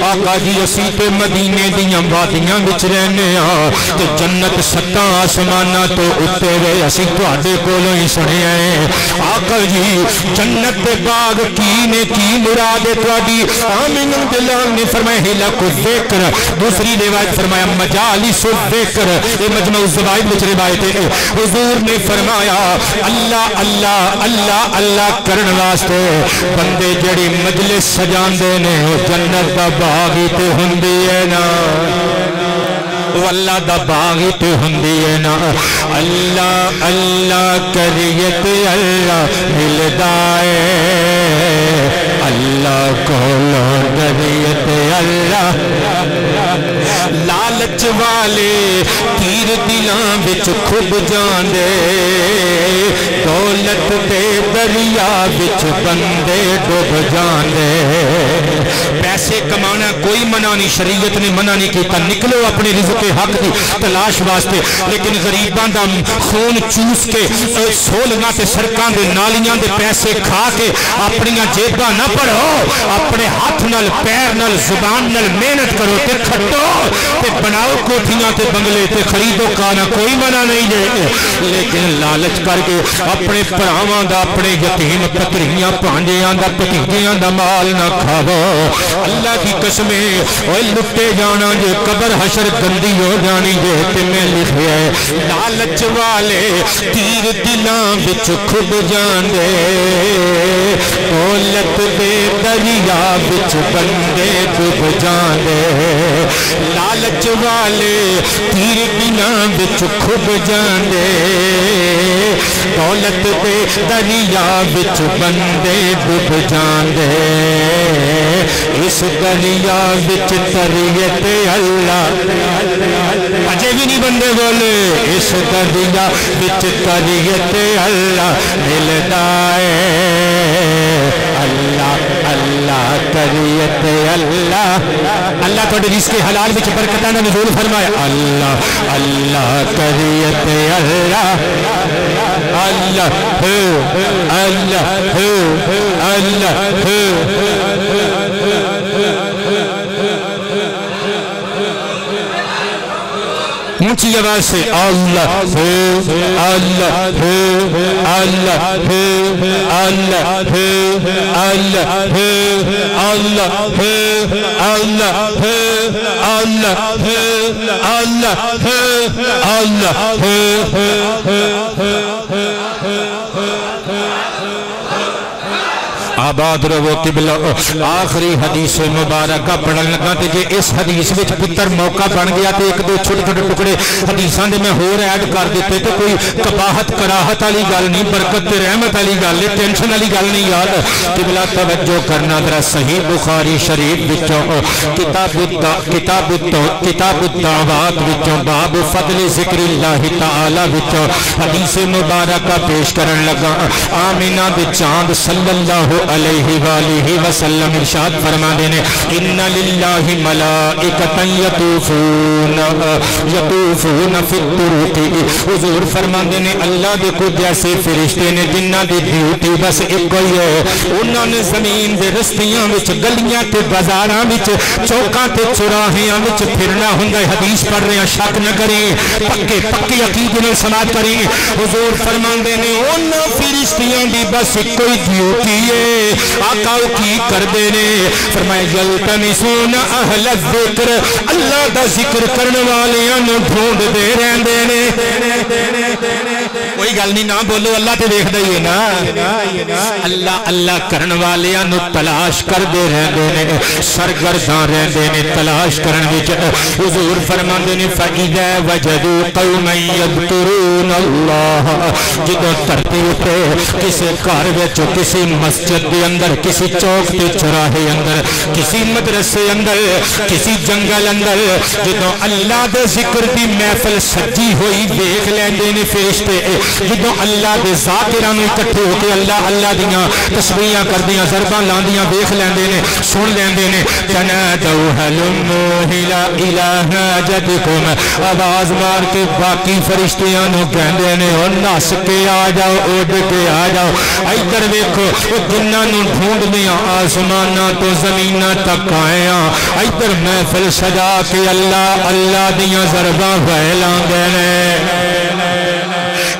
S2: آقا جی اسی تے مدینے دیاں وادیاں وچ رہنے ہاں تے جنت ستاں آسماناں تو اتے وے اسی تواڈے کولوں ہی سنے ہیں آقا جی جنت دے باغ کی نے کی مراد تواڈی آمین بلال نے فرمایا ہلاک الذکر دوسری روایت فرمایا مجالس الذکر یہ مجمع الزوائد وچ روایت ہے حضور نے فرمایا اللہ اللہ اللہ اللہ کرن واسطے بندے جڑی مجلس سجاندے نے جنت دا باغ تے ہوندی ہے نا وہ اللہ دا باغ تے ہوندی ہے نا اللہ اللہ کریت اللہ ملدا ہے اللہ کولو کریت اللہ لالچ والے تیر دلاں وچ کھب جاندے دولت دے دریا وچ بندے ڈوب جاندے پیسے کمانا کوئی منع نہیں شریعت نے منع نہیں کیتا نکلو اپنے رزق حق دی تلاش واسطے لیکن غریباں دا خون چوس کے سولنا تے سڑکاں دے نالیاں دے پیسے کھا کے اپنیاں جیباں نہ پڑھو اپنے ہاتھ نال پیر نال زبان نال محنت کرو تے کھٹو تے بناؤ کوٹھیاں تے بنگلے تے خریدو کانا کوئی منع نہیں دے لیکن لالچ کر کے اپنے پراواں دا اپنے یتیم پتریاں پانجیاں دا پتیجیاں دا مال نہ کھاو اللہ کی قسمیں اوے لٹے جانا جے قبر حشر گندی ہو جانی جے تے میں لکھیا ہے لالچ والے تیر دلاں وچ کھب جاندے دولت دے دریا وچ بندے ڈوب جاندے لالچ والے تیر دلاں وچ کھب جاندے دولت دے دریا وچ بندے ڈوب جاندے اس دریا وچ تریت اللہ اجے بھی نہیں بندے بولے اس دریا وچ تریت اللہ ملدا ہے اللہ اللہ تریت اللہ اللہ تھوڑے رزق حلال وچ برکتاں دا نزول فرمایا اللہ اللہ تریت اللہ اللہ اللہ اللہ اونچی آواز سے اللہ اللہ اللہ اللہ اللہ اللہ اللہ اللہ آباد رہو قبلہ. آخری حدیث مبارکہ پڑھن لگا تے جے اس حدیث وچ پتر موقع بن گیا تے ایک دو چھوٹے چھوٹے ٹکڑے حدیثاں دے میں ہور ایڈ کر دیتے تے کوئی کباہت کراہت والی گل نہیں، برکت تے رحمت والی گل ہے، ٹینشن والی گل نہیں. یاد قبلہ توجہ کرنا ذرا. صحیح بخاری شریف وچوں کتاب الدعوات وچوں باب فضل ذکر اللہ تعالی وچوں حدیث مبارکہ پیش کرن لگا. آمینہ دے چاند صلی اللہ علیہ وآلہ وسلم ارشاد فرما دینے ان للہ ملائکتا یطوفون فی الطرق. حضور فرما دینے اللہ دے کو جیسے فرشتے نے جنہ دی ڈیوٹی بس ایک ہی ہے، انہوں نے زمین دے رستیاں وچ گلیاں تے بازاراں وچ چوکاں تے چوراہیاں وچ پھرنا ہوندا ہے. حدیث پڑھ رہے ہیں، شک نہ کریں، پکے عقیدے نال سماعت کریں. حضور فرما دینے ان فرشتیاں دی بس ایک ہی ڈیوٹی ہے. آقا کی کر دینے فرمایا یلتمسون اہل الذکر، اللہ دا ذکر کرنے والیاں نو ڈھونڈ دے رہندے نے. کوئی گل نہیں، نہ بولو، اللہ تے دیکھدا ہی ہے نا. اللہ اللہ کرن والیاں نو تلاش کر دے رہندے نے، سرگرداں رہندے نے تلاش کرن وچ. حضور فرماندے نے فَإِذَا وَجَدُوا قَوْمًا يَذْكُرُونَ اللَّهَ، جدوں دھرتی اُتے کسی گھر وچ، کسی مسجد دے اندر، کسی چوک تے چوراہے اندر، کسی مدرسے اندر، کسی جنگل اندر جدوں اللہ دے ذکر دی محفل سجی ہوئی دیکھ لیندے نے فرشتے. جدوں اللہ دے ذاکراں نوں اکٹھے ہو کے اللہ اللہ دیاں تسبیحاں کردیاں ضرباں لاندیاں دیکھ لیندے نے، سن لیندے نے. تنادوا هلموا الى حاجتكم، آواز مار کے باقی فرشتیاں نوں کہندے نے او نس کے آ جاؤ، اڑ کے آ جاؤ. ادھر ویکھو جنہاں نوں ڈھونڈدیاں آسماناں تو زمیناں تک آئے ہاں، ادھر محفل سجا کے اللہ اللہ دیاں ضرباں پھیلاندے نے.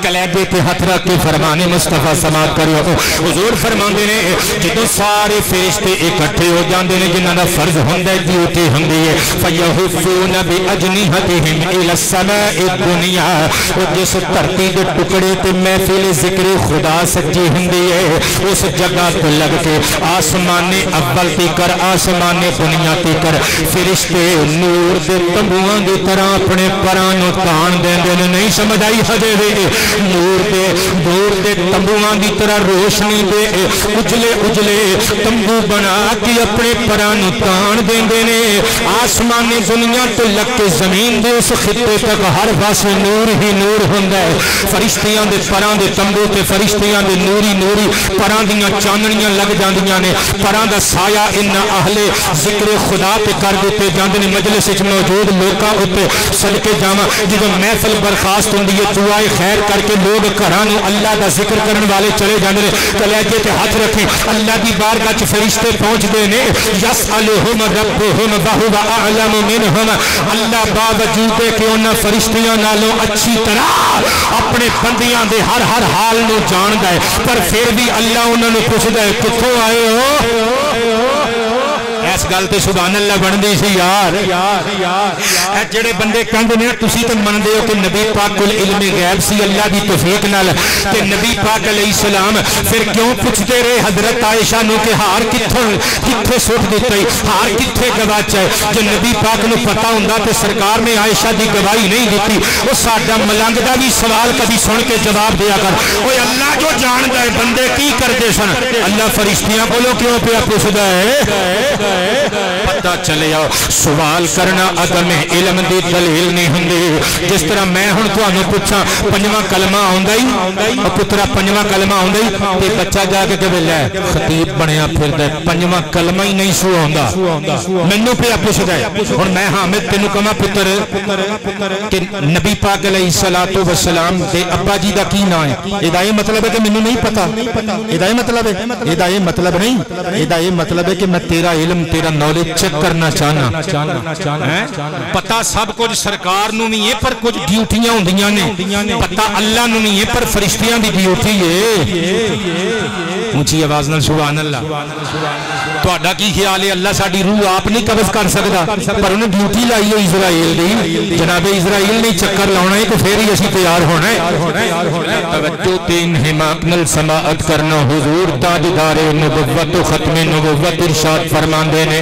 S2: کلیبے تے ہاتھ رکھ کے فرمان مصطفیٰ سماعت کریو. حضور فرماندے نے جدوں سارے فرشتے اکٹھے ہو جاندے نے جنہاں دا فرض ہوندا ہے، ڈیوٹی ہوندی ہے، فَيَحُفُّونَ بِأَجْنِحَتِهِمْ إِلَى السَّمَاءِ الدُّنْيَا. جس دھرتی دے ٹکڑے تے محفل ذکر خدا سجی ہوندی ہے، اس جگہ تو لگ کے آسمان اول تیکر آسمان دنیا تیکر فرشتے نور دے تنبوؤں دی طرح اپنے پراں نوں تان دیندے نے. نہیں سمجھ آئی ہجے وی نور دے تنبوؤں دی طرح روشنی دے اجلے اجلے تنبو بنا کے اپنے پراں نوں تان دیندے نے. آسمان دنیا تو لگ کے زمین دے اس خطے تک ہر پاسے نور ہی نور ہوندا ہے. فرشتیاں دے پراں دے تنبو تے فرشتیاں دے نوری پراں دیاں چاننیاں لگ جاندیاں نے. پراں دا سایہ ان اہل ذکر خدا تے کر دیتے جاندے نے. مجلس وچ موجود لوکاں اُتے صدقے جاواں جدوں محفل برخاست ہوندی ہے دعائے خیر کر کے لوگ گھراں نوں اللہ دا ذکر کرن والے چلے جاندے نے. کلیجے تے ہاتھ رکھیں، اللہ دی بارگاہ وچ فرشتے پہنچدے نے. یسألہم ربہم وہو اعلم منہم، اللہ باوجود کہ انہاں فرشتیاں نالوں اچھی طرح اپنے بندیاں دے ہر حال نوں جاندا ہے، پر پھر بھی اللہ انہاں نوں پوچھدا ہے کتھوں آئے ہو. اس گل تے سبحان اللہ بندی سی یار. اے جڑے بندے کہندے نے تسی تے مندے ہو کہ نبی پاک کول علم غیب سی اللہ دی توفیق نال، تے نبی پاک علیہ السلام پھر کیوں پوچھتے رہے حضرت عائشہ نو کہ ہار کتھے سٹ دتا ہے، ہار کتھے گواچا ہے. جو نبی پاک نو پتہ ہوندا تے سرکار نے عائشہ دی گواہی نہیں دتی. او ساڈا ملنگ دا بھی سوال کبھی سن کے جواب دیا کر. اوے اللہ جو جاندا ہے بندے کی کردے سن، اللہ فرشتیاں کولوں کیوں پیا پوچھدا ہے؟ پتہ چلے آؤ سوال کرنا عدم علم دی دلیل نہیں ہوندی. جس طرح میں ہن تانوں پوچھاں پنجواں کلمہ آوندا ہی او پترا پنجواں کلمہ آوندا ہی تے بچہ جا کے کہے لے خطیب بنیا پھردا پنجواں کلمہ ہی نہیں سو آوندا. مینوں پیا پوچھدا ہے. ہن میں حامد تینوں کہاں پتر کہ نبی پاک علیہ الصلوۃ والسلام دے ابا جی دا کی نام ہے؟ ادا یہ مطلب ہے کہ مینوں نہیں پتہ. ادا یہ مطلب ہے، ادا یہ مطلب نہیں، ادا یہ مطلب ہے کہ میں تیرا علم تیرا نالج چیک چیک کرنا چاہنا پتا سب کچھ سرکار نو بھی ہے پر کچھ ڈیوٹیاں ہوندیاں نے پتا اللہ نو بھی ہے پر فرشتیاں دی ڈیوٹی ہے اونچی آواز نال سبحان اللہ تہاڈا کی خیال ہے اللہ ساڈی روح آپ نہیں قبض کر سکدا پر انہیں ڈیوٹی لائی ہے اسرائیل دی جناب اسرائیل نے چکر لانا ہے تو پھر ہی اسی تیار ہونا ہے توجہ تے انہماک نال سماعت کرنا حضور تاجدار نبوت و ختم نبوت ارشاد فرماندے نے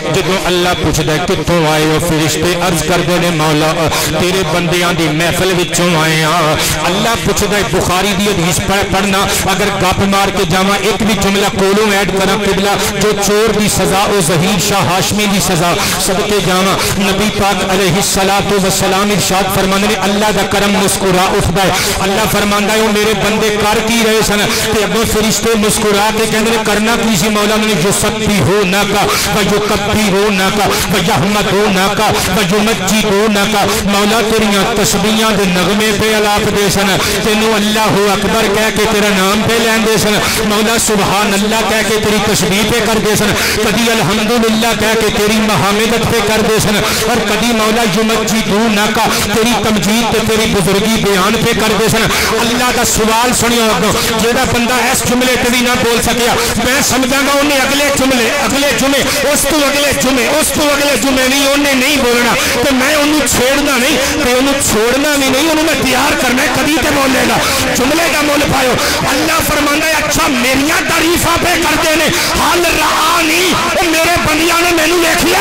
S2: جدوں اللہ پوچھدا ہے کتھوں آئے ہو فرشتے عرض کردے نے مولا تیرے بندیاں دی محفل وچوں آئے ہاں اللہ پوچھدا ہے بخاری دی حدیث پڑھنا اگر گپ مار کے جاواں ایک بھی جملہ کولوں ایڈ کراں قبلہ جو چور دی سزا او ظہیر شاہ ہاشمی دی سزا صدقے جاواں نبی پاک علیہ الصلوۃ والسلام ارشاد فرماندے نے اللہ دا کرم مسکرا اٹھدا ہے اللہ فرماندا ہے او میرے بندے کر کی رہے سن تے اگوں فرشتے مسکرا کے کہندے نے کرنا کی سی مولا نے یسبحونک و یکبرونک و یحمدونک و یمجدونک مولا تیریاں تسبیحاں دے نغمے پہ الاپ دے سن تینوں اللہ اکبر کہہ کے تیرا نام پہ لیندے سن مولا سبحان اللہ کہہ کے تیری تسبیح پہ کر دے سن کدی الحمدللہ کہہ کے تیری محامدت پہ کر دے سن اور کدی مولا یمجدونک تیری تمجید تے تیری بزرگی بیان پہ کر دے سن اللہ دا سوال سنیو اگوں جیڑا بندہ اس جملے تے بھی نہ بول سکیا میں سمجھاں گا انہیں اگلے جمعے اس تو اگلے جمعے نہیں انہیں نہیں بولنا تو میں انہوں چھیڑنا نہیں تے انہوں چھوڑنا بھی نہیں انہوں میں تیار کرنا ہے کدی تے بولے گا جملے کا مول پائیو اللہ فرماندہ ہے اچھا میریاں تعریفاں پہ کر دینے حال رعانی میرے بندیاں نے میں نے دیکھیا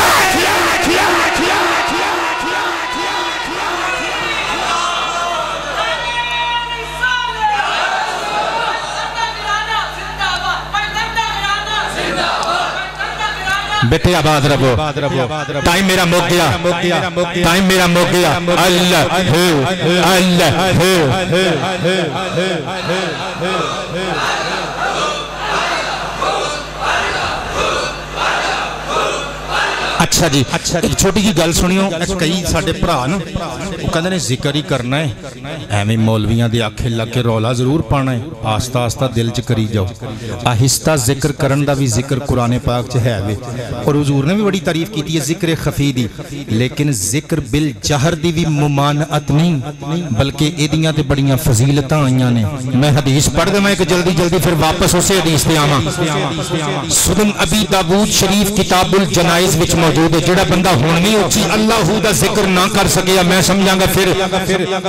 S2: بیٹے آباد رہو ٹائم میرا مک گیا اللہ اچھا جی ایک چھوٹی کی گل سنیو
S1: کئی ساڈے بھرا نا وہ کہندے نے ذکر ہی کرنا ہے ایویں مولویاں دے آکھے لگ کے رولا ضرور پانا ہے آہستہ آہستہ دل چ کری جاؤ آہستہ ذکر کرن دا بھی ذکر قرآن پاک چ ہے وے اور حضور نے بھی بڑی تعریف کیتی ہے ذکر خفی دی لیکن ذکر بالجہر دی بھی ممانعت نہیں بلکہ ایدیاں تے بڑیاں فضیلتاں آئیاں نے میں حدیث پڑھ دے میں کہ جلدی پھر واپس اسے حدیث تے آواں سنن ابی داؤد شریف کتاب الجنائز وچ موجود ہے جڑا بندہ ہون نہیں اچھی اللہ دا ذکر نہ کر سکیا میں سمجھاں گا پھر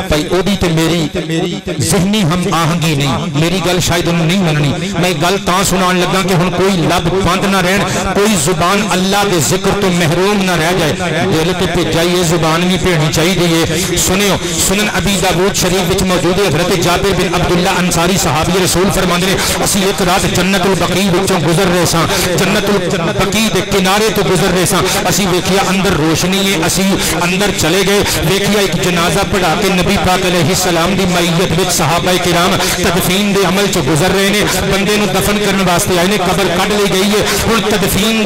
S1: بھائی او دی تے میری ذہنی ہم آہنگی نہیں میری گل شاید انہوں نہیں مننی میں گل تاں سنان لگا کہ ہن کوئی لب بند نہ رہن کوئی زبان اللہ دے ذکر تو محروم نہ رہ جائے دل تے بھیجائیے زبان بھی بھیجنی چاہیے سنیو سنن ابی داؤد شریف وچ موجود ہے حضرت جابر بن عبداللہ انصاری صحابی رسول فرماندے نے اسی ایک رات جنت البقیع وچوں گزر رہے ساں جنت البقیع دے کنارے تو گزر رہے ساں اسی ویکھیا اندر روشنی ہے اسی اندر چلے گئے ویکھیا ایک جنازہ پڑھا کے نبی پاک علیہ السلام دی معیت وچ صحابہ کرام تدفین دے عمل چ گزر رہے نے بندے نو دفن کرنے واسطے آئے نے قبر کڈ لی گئی ہے ہن تدفین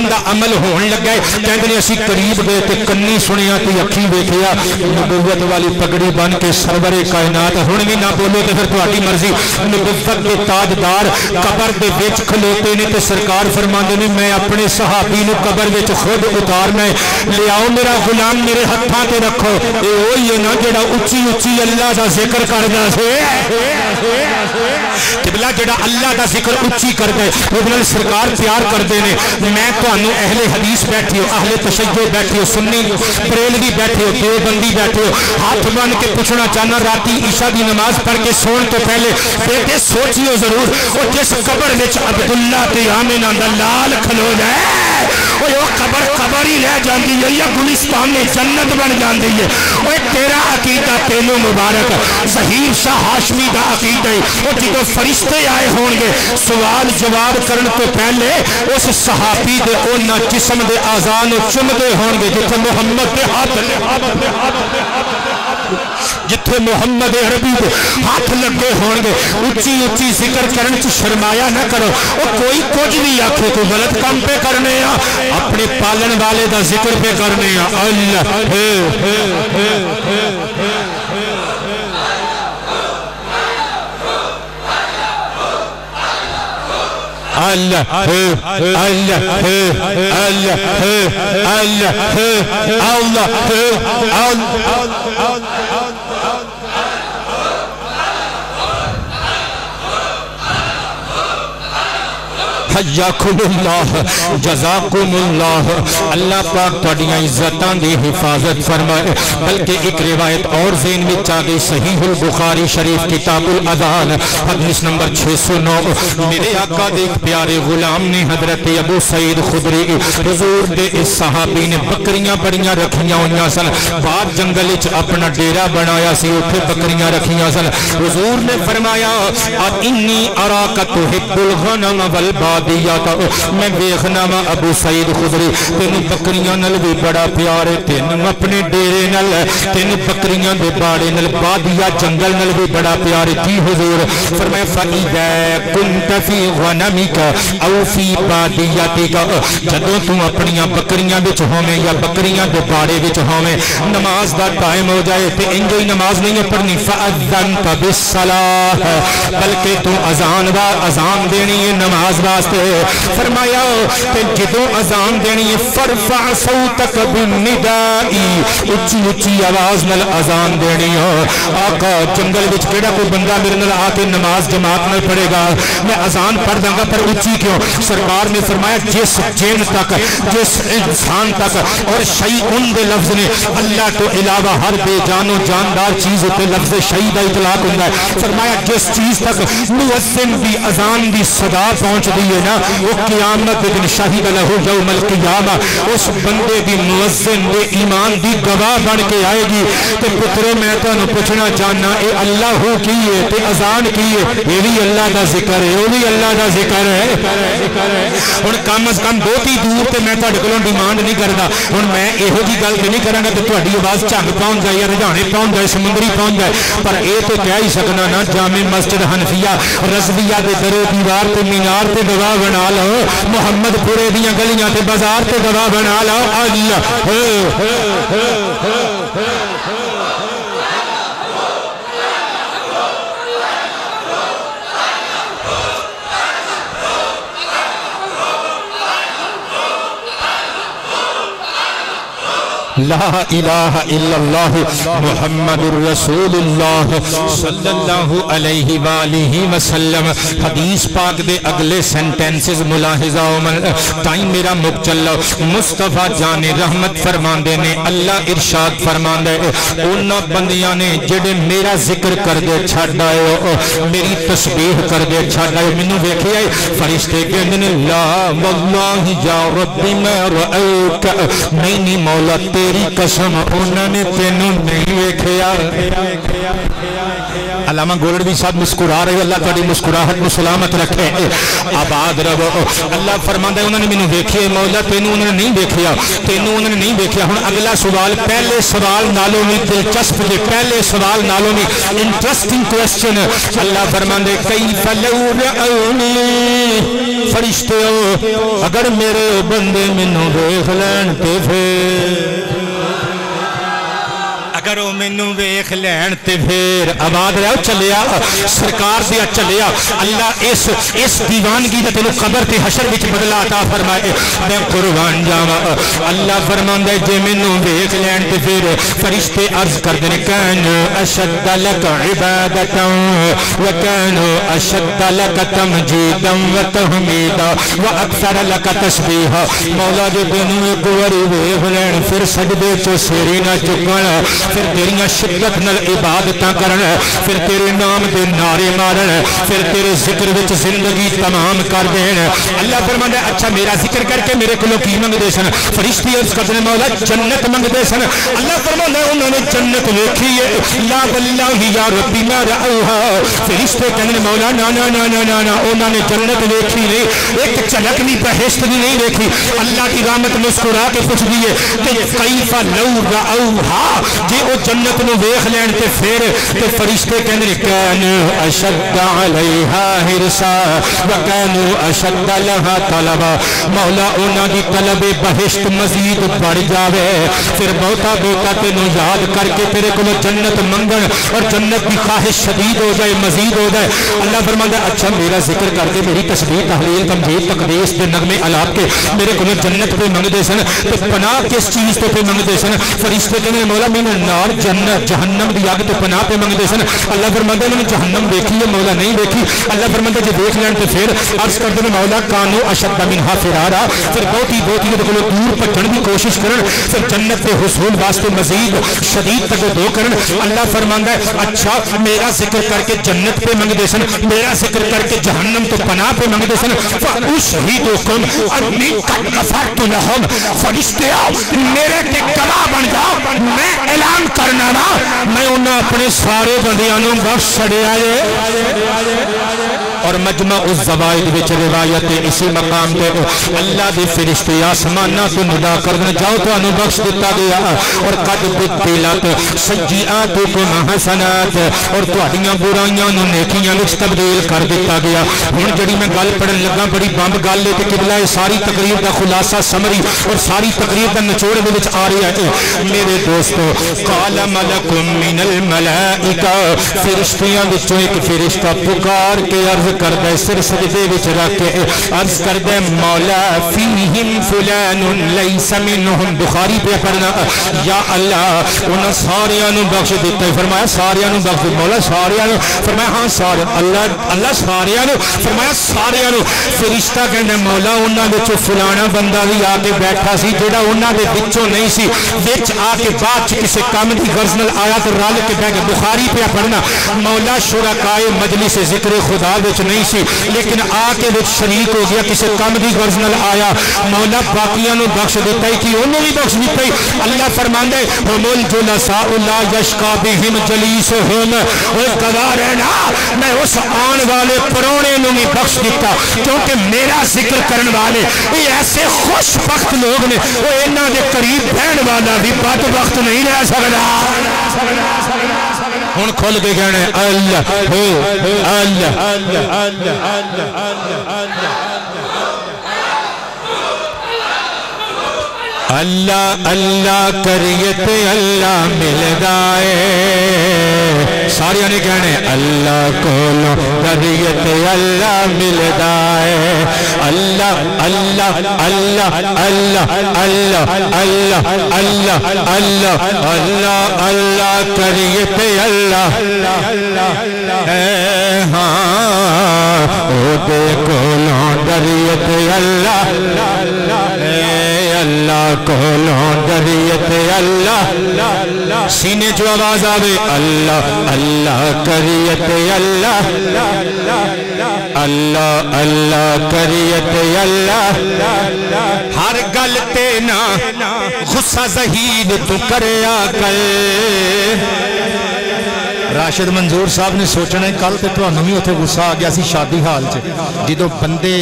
S1: دا عمل ہون لگا ہے کہندے نے اسی قریب گئے تے کنی سنیا تے اکھیں ویکھیا نبوت والی پگڑی بن کے سرور کائنات ہن بھی نہ بولو تے پھر تہاڈی مرضی نبوت دے تاجدار قبر دے وچ کھلوتے نے تے سرکار فرماندے نے میں اپنے صحابی نو قبر وچ خود اتارنا ہے لے آؤ میرا غلام میرے ہتھاں تے رکھو اے وہی ہے نا جڑا اچھی اللہ دا ذکر کردا سی قبلہ جڑا اللہ دا ذکر اچھی کردا ہے او نال سرکار پیار کردے نے میں تانوں اہل حدیث بیٹھے ہو اہل تشیع بیٹھے ہو سنی بریلوی بیٹھے ہو دیوبندی بیٹھے ہو ہاتھ بن کے پوچھنا چاہنا راتی عشاء دی نماز پڑھ کے سون تو پہلے بیٹے سوچیو ضرور او جس قبر وچ عبداللہ تے آمنہ دا لال کھلو جائے وہ قبر ہی رہ جاندی ہے یا گلستان میں جنت بن جاندی ہے وہ تیرا عقیدہ تینوں مبارک ظہیر شاہ ہاشمی دا عقیدہ ہے وہ جدو فرشتے آئے ہوں گے سوال جواب کرن تو پہلے اس صحابی دے اونا جسم دے آزان چم دے ہوں گے جتھے محمد دے جتھے محمد عربی دے ہاتھ لگے ہون گے اچھی ذکر کرن چ شرمایا نہ کرو او کوئی کچھ نہیں آکھے تو غلط کام پہ کرنے اپنے پالن والے دا ذکر پہ کرنے اللہ
S2: اللہ اللہ اللہ حیاکم اللہ جزاکم اللہ اللہ پاک تھوڑیاں عزتاں دی حفاظت فرمائے بلکہ ایک روایت اور ذہن میں آ گئی صحیح البخاری شریف کتاب الاذان حدیث نمبر 609 میرے آقا دے ایک پیارے غلام نے حضرت ابو سعید خدری حضور دے اس صحابی نے بکریاں بڑیاں رکھیاں ہویاں سن باہر جنگل وچ اپنا ڈیرا بنایا سی اوتھے بکریاں رکھیاں سن حضور نے فرمایا انی اراک تحب الغنم والباد میں ویکھنا وا ابو سعید خدری تینوں بکریاں نال بھی بڑا پیار ہے تینوں اپنے ڈیرے نال تینوں بکریاں دے باڑے نال بادیا جنگل نال بھی بڑا پیار ہے جی حضور فرمایا فَإِذَا كُنْتَ فِي غَنَمِكَ أَوْ فِي بَادِيَتِكَ جدوں تو اپنیاں بکریاں وچ ہوویں یا بکریاں دے باڑے وچ ہوویں نماز دا ٹائم ہو جائے تے انج ہی نماز نہیں پڑھنی فَأَذَّنْتَ بِالصَّلَاةِ بلکہ تو اذان دینی ہے نماز واسطے فرمایا کہ جدوں اذان دینی ہے فرفع صوتک بالندائی اچھی اچھی آواز نال اذان دینی ہے آقا جنگل وچ کیڑا کوئی بندہ میرے نال آ کے نماز جماعت نال پڑھے گا میں اذان پڑھ داں گا پر اچھی کیوں سرکار نے فرمایا جس جن تک جس انسان تک اور شیء دے لفظ نے اللہ تو علاوہ ہر بے جان و جاندار چیز تے لفظ شیء دا اطلاق ہوندا ہے فرمایا جس چیز تک مؤذن دی اذان دی صدا پہنچ دی ہے نا وہ قیامت دن شہید لہو یوم القیامہ اس بندے دی مؤذن دے ایمان دی گواہ بن کے آئے گی تے پترو میں تانوں پوچھنا چاہنا اے اللہ ہو کی ہے تے اذان کی ہے یہ بھی اللہ دا ذکر ہے وہ بھی اللہ دا ذکر ہے ہن کم از کم بہت ہی دور تے میں تہاڈے کولوں ڈیمانڈ نہیں کردا ہن میں ایہو جی گل تے نہیں کراں گا تے تہاڈی آواز جھنگ پہنچ جائے یا رجھانے پہنچ جائے سمندری پہنچ جائے پر اے تو کہہ ہی سکنا نا جامع مسجد حنفیہ رضویہ دے درو دیوار تے مینار تے گواہ بنا لو محمد پورے دیاں گلیاں تے بازار تے گواہ بنا لو اللہ لا الہ الا اللہ محمد الرسول اللہ صلی اللہ علیہ وآلہ وسلم حدیث پاک دے اگلے سینٹینسز ملاحظہ ٹائم میرا مکچلہ مصطفیٰ جان رحمت فرماندے نے اللہ ارشاد فرماندے انہاں بندیاں نے جڑے میرا ذکر کر دے چھڑ دائے میری تسبیح کر دے چھڑ دائے منو ویکھے آئے فرشتے کہندے لا واللہ یا ربی میں رأیک نہیں مولا تیری قسم انہوں نے تینوں نہیں ویکھیا علامہ گولڑوی صاحب مسکرا رہے اللہ تاری مسکراہٹ میں سلامت رکھے آباد رہو اللہ فرماندہ انہوں نے منو ویکھے مولا تینوں انہوں نے نہیں ویکھیا تینوں انہوں نے نہیں ویکھیا ہن اگلا سوال پہلے سوال نالوں میں دلچسپ دے پہلے سوال نالوں میں انٹرسٹنگ کوئسچن اللہ فرماندے کیف لو رأونی فرشتے ہو اگر میرے بندے منو ویکھ لین تے پھر اگر وہ مینوں ویکھ لین تے پھر آباد رہو چلیا سرکار دیا چلیا اللہ اس دیوانگی تے تینوں قبر تے حشر وچ بدلا عطا فرمائے میں قربان جاواں اللہ فرماندا ہے جے مینوں ویکھ لین تے پھر فرشتے عرض کردے نے کان اشد لک عبادتا وکان اشد لک تمجیدا وتحمیدا واکثر لک تسبیحا مولا جو تینوں ایک واری ویکھ لین پھر سجدے چ سری نہ چکن پھر تیریاں شدت نل عبادتاں کرن پھر تیرے نام دے نعرے مارن پھر تیرے ذکر وچ زندگی تمام کر دین اللہ فرماندا ہے اچھا میرا ذکر کر کے میرے کولوں کی منگدے سن فرشتے اس قدر مولا جنت منگدے سن اللہ فرماندا ہے انہوں نے جنت ویکھی ہے لا واللہ یا ربی ما رأوہا فرشتے کہنے مولا نا نا نا نا نا نا انہوں نے جنت ویکھی نہیں ایک چلک بھی بہشت بھی نہیں ویکھی اللہ کی رحمت مسکرا کے پوچھ دیئے کہ کیف لو رأوہا جے او جنت نو ویکھ لین تے پھر تے فرشتے کہندے کانوا اشد علیہا حرصا وکانوا اشد لہا طلبا مولا انہاں دی طلب بہشت مزید بڑھ جاوے پھر بہتا بیٹا تینوں یاد کر کے تیرے کو جنت منگن اور جنت کی خواہش شدید ہو جائے مزید ہو جائے اللہ فرماتا ہے اچھا میرا ذکر کر کے میری تسبیح تحلیل تمجید تقدیس دے نغمے الاپ کے میرے کو جنت پہ منگ دے سن تو پناہ کس چیز تو پہ منگ دے سن فرشتے کہنے مولا میں نے نار جنت جہنم دی آگ تو پناہ پہ منگ دے سن اللہ فرماتا ہے میں نے جہنم دیکھی ہے مولا نہیں دیکھی اللہ فرماتا ہے جب دیکھ لین تو پھر عرض کر دے مولا کانو اشد منہا فرارا پھر بہت ہی دور پکڑن کی کوشش کرن پھر جنت کے حصول واسطے مزید شدید تک دو کرن اللہ فرماتا ہے اچھا میرا ذکر کر کے جنت پہ منگ دے سن میرا ذکر کر کے جہنم تو پناہ پہ منگ دے سن فَأُشْهِدُكُمْ أَنِّي قَدْ غَفَرْتُ لَهُمْ فرشتے آؤ میرے تے گواہ بن جاؤ میں اعلان کرنا نا میں انہیں اپنے سارے بندیانوں بخش چھڑیا اور مجمع الزوائد وچ روایت اسی مقام تے اللہ دے فرشتے آسماناں تو ندا کرنے جاؤ تو انہوں بخش دیتا گیا اور قد بدلت سیئاتکم حسنات اور تہاڈیاں برائیاں نوں نیکیاں وچ تبدیل کر دیتا گیا ہن جڑی میں گل پڑھن لگا بڑی بمب گل ہے تے قبلہ ساری تقریر دا خلاصہ سمری اور ساری تقریر دا نچوڑ دے وچ آ رہی ہے میرے دوستو قال ملک من الملائکہ فرشتیاں وچوں ایک فرشتہ پکار کے عرض کردے سر سجدے وچ رکھ کے عرض کردے مولا فیہم فلان لیس منہم بخاری پہ پڑھنا یا اللہ انہاں ساریاں نوں بخش دیتا ہے فرمایا ساریاں نوں بخش مولا ساریاں نوں فرمایا ہاں سارے اللہ ساریاں نوں فرمایا ساریاں نوں فرشتہ کہندے مولا انہاں وچوں فلانا بندہ بھی آ کے بیٹھا سی جڑا انہاں دے وچوں نہیں سی وچ آ کے بعد کسے کام دی غرض نال آیا تے رل کے بیٹھ کے بخاری پہ پڑھنا مولا شرکائے مجلس ذکر خدا وچ نہیں سی لیکن آ کے وچ شریک ہو گیا کسے کام دی غرض نال آیا مولا باقیاں نوں بخش دیتا ہے کہ انہوں بھی بخش دیتا ہے اللہ فرماندا ہے ہم الجلساء لا یشقى بهم جلیسهم او گواہ رہنا میں اس آن والے پرونے نوں بھی بخش دیتا کیونکہ میرا ذکر کرن والے یہ ایسے خوش بخت لوگ نے وہ انہاں دے قریب بہن والا بھی بد وقت نہیں رہ سکدا ہن کھل کے کہنے اللہ ہو اللہ اللہ اللہ اللہ اللہ کریت اللہ مل دائے سارے نے کہنے اللہ کولو کریت اللہ مل دائے اللہ اللہ اللہ اللہ اللہ اللہ اللہ اللہ اللہ اللہ کریت اللہ ہاں او دے کولو کریت اللہ اللہ کولوں دریت اللہ سینے جو آواز آوے اللہ اللہ کریت اللہ اللہ اللہ کریت اللہ ہر گل تے نا غصہ ظہیر تو کریا کر راشد منظور صاحب نے سوچنا ہے کل تے تھانوں بھی اوتھے غصہ آ گیا سی شادی حال چ جدوں بندے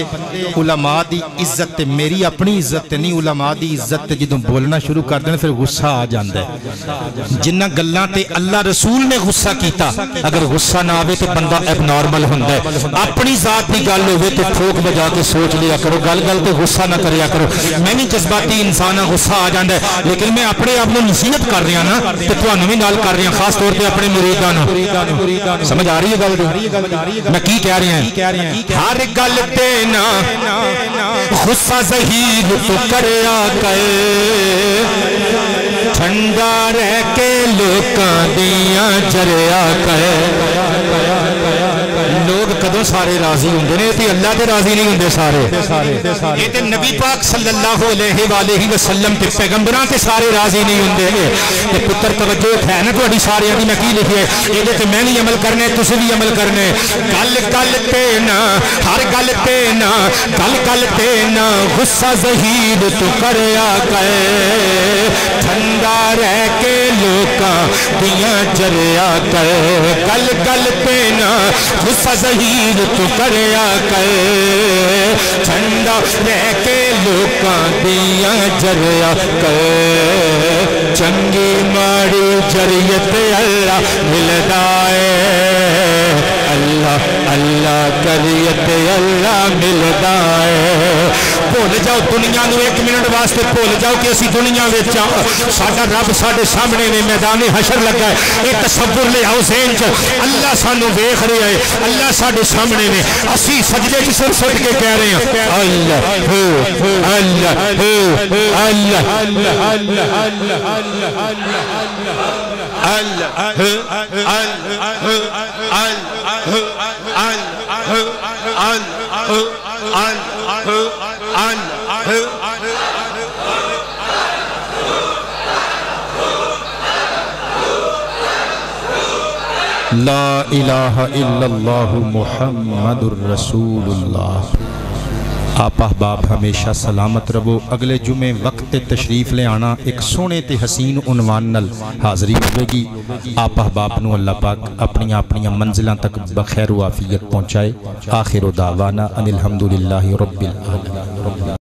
S2: علماء دی عزت تے میری اپنی عزت تے نہیں علماء دی عزت تے جدوں بولنا شروع کر دین پھر غصہ آ جاندا ہے جنہ گلاں تے اللہ رسول نے غصہ کیتا اگر غصہ نہ آوے تے بندہ ایب نارمل ہوندا ہے اپنی ذات دی گل ہوے تے ٹھوک بجا کے سوچ لیا کرو گل گل تے غصہ نہ کریا کرو میں بھی جذباتی انسان ہاں غصہ آ جاندا ہے لیکن میں اپنے آپ نوں نصیحت کر رہا نا تے تھانوں بھی نال کر رہا خاص طور تے اپنے مریداں سمجھ آ رہی ہے گل میں کی کہہ رہے ہیں ہر گل تے نا غصہ ظہیر تو کریا کر ٹھنڈا رہ کے لوکاں دیاں جریا کر لوگ کدوں سارے راضی ہوندے نے تے اللہ تے راضی نہیں ہوندے سارے یہ تے نبی پاک صلی اللہ علیہ وآلہ وسلم تے پیغمبراں تے سارے راضی نہیں ہوندے تے پتر توجہ ہے نا تہاڈی سارے دی میں کی لکھیا ہے یہ تے میں نہیں عمل کرنے تسی بھی عمل کرنے گل گل تے نا ہر گل تے نا گل گل تے نا غصہ ظہیر تو کریا کر ٹھنڈا رہ کے لوکاں دیاں جریا کر گل گل تے نا غصہ ظہیر تو کریا کر ٹھنڈا رہ کے لوکاں دیاں جریا کر چنگی ماڑی جریت اللہ ملدا ہے اللہ اللہ کریت اللہ ملدا ہے بھول جاؤ دنیا نو ایک منٹ واسطے بھول جاؤ کہ اسی دنیا وچ ساڈا رب ساڈے سامنے نے میدان حشر لگا ہے یہ تصور لے آؤ ذہن چ اللہ سانو ویکھ رہا ہے اللہ ساڈے سامنے نے اسی سجدے چ سر سٹ کے کہہ رہے ہیں اللہ ہو اللہ ہو اللہ اللہ اللہ اللہ
S1: لا الہ الا اللہ محمد الرسول اللہ۔ آپ احباب ہمیشہ سلامت رہو۔ اگلے جمعے وقت تشریف لے آنا ایک سونے تے حسین عنوان نل حاضری ہوئے گی۔ آپ احباب نو اللہ پاک اپنی منزلوں تک بخیر و عافیت پہنچائے۔ آخر دعوانا ان الحمدللہ رب العالمین۔